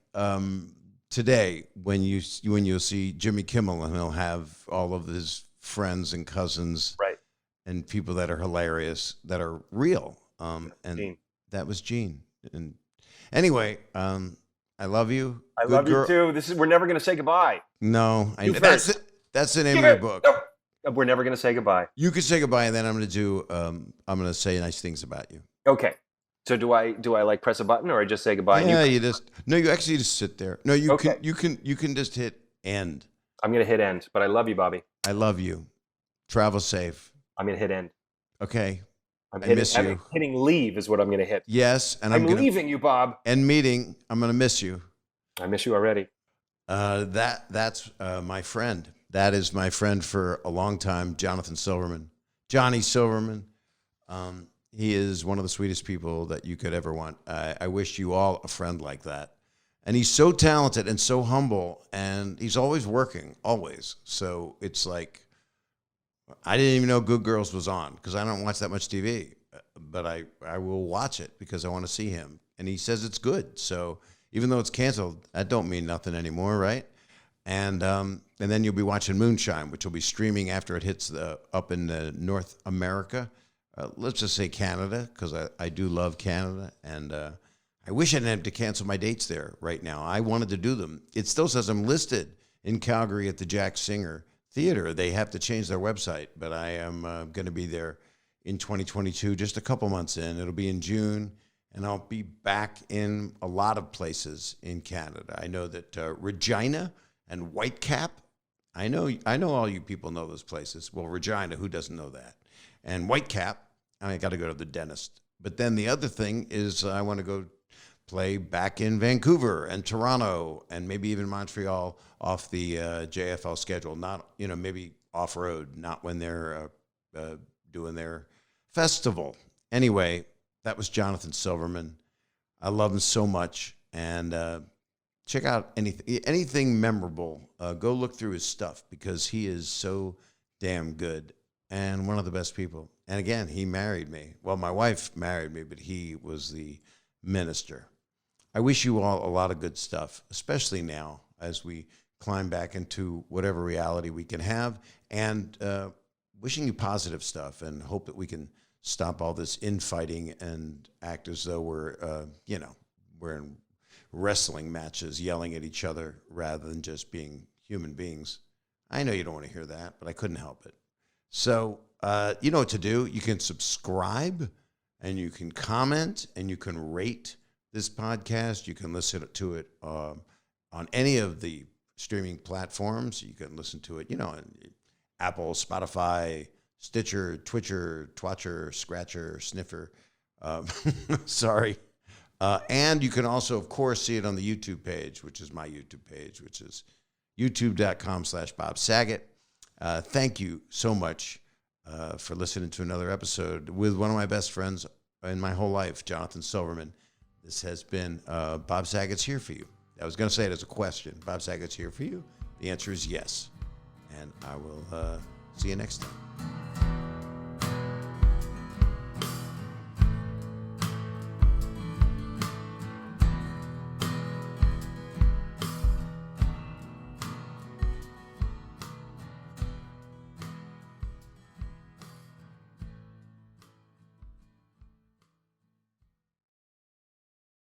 today when you'll see Jimmy Kimmel and he'll have all of his friends and cousins, right, and people that are hilarious that are real. And Gene. that was Gene. And anyway, I love you. I Good love girl. you too. We're never gonna say goodbye. No, You that's first. it. That's the name of your book. No, we're never gonna say goodbye. You can say goodbye, and then I'm going to say nice things about you. Okay. So do I like press a button, or I just say goodbye? Yeah, and you actually just sit there. No, you Okay. you can just hit end. I'm gonna hit end, but I love you, Bobby. I love you. Travel safe. I'm gonna hit end. Okay. I'm miss you. Hitting leave is what I'm gonna hit. Yes, and I'm leaving you, Bob. End meeting. I'm going to miss you. I miss you already. That's my friend. That is my friend for a long time, Johnathan Silverman. Johnny Silverman. He is one of the sweetest people that you could ever want. I wish you all a friend like that. And he's so talented and so humble, and he's always working, always. So it's like, I didn't even know Good Girls was on because I don't watch that much TV. But I will watch it because I want to see him. And he says it's good. So even though it's canceled, that don't mean nothing anymore, right? And then you'll be watching Moonshine, which will be streaming after it hits up in North America. Let's just say Canada, because I do love Canada. And I wish I didn't have to cancel my dates there right now. I wanted to do them. It still says I'm listed in Calgary at the Jack Singer Theater. They have to change their website, but I am going to be there in 2022, just a couple months in. It'll be in June. And I'll be back in a lot of places in Canada. I know that Regina and Whitecap, I know all you people know those places. Well, Regina, who doesn't know that? And Whitecap, I got to go to the dentist. But then the other thing is I want to go play back in Vancouver and Toronto and maybe even Montreal off the JFL schedule. Not, maybe off-road, not when they're doing their festival. Anyway, that was Johnathan Silverman. I love him so much. And check out anything memorable. Go look through his stuff because he is so damn good and one of the best people. And again, he married me. Well, my wife married me, but he was the minister. I wish you all a lot of good stuff, especially now as we climb back into whatever reality we can have. And wishing you positive stuff and hope that we can stop all this infighting and act as though we're in wrestling matches, yelling at each other rather than just being human beings. I know you don't want to hear that, but I couldn't help it. So, you know what to do. You can subscribe and you can comment and you can rate this podcast. You can listen to it on any of the streaming platforms. You can listen to it, on Apple, Spotify, Stitcher, Twitcher, Twatcher, Scratcher, Sniffer. Sorry. And you can also, of course, see it on the YouTube page, which is my YouTube page, which is youtube.com/Bob Saget. Thank you so much for listening to another episode with one of my best friends in my whole life, Johnathan Silverman. This has been Bob Saget's Here For You. I was going to say it as a question. Bob Saget's here for you? The answer is yes. And I will see you next time.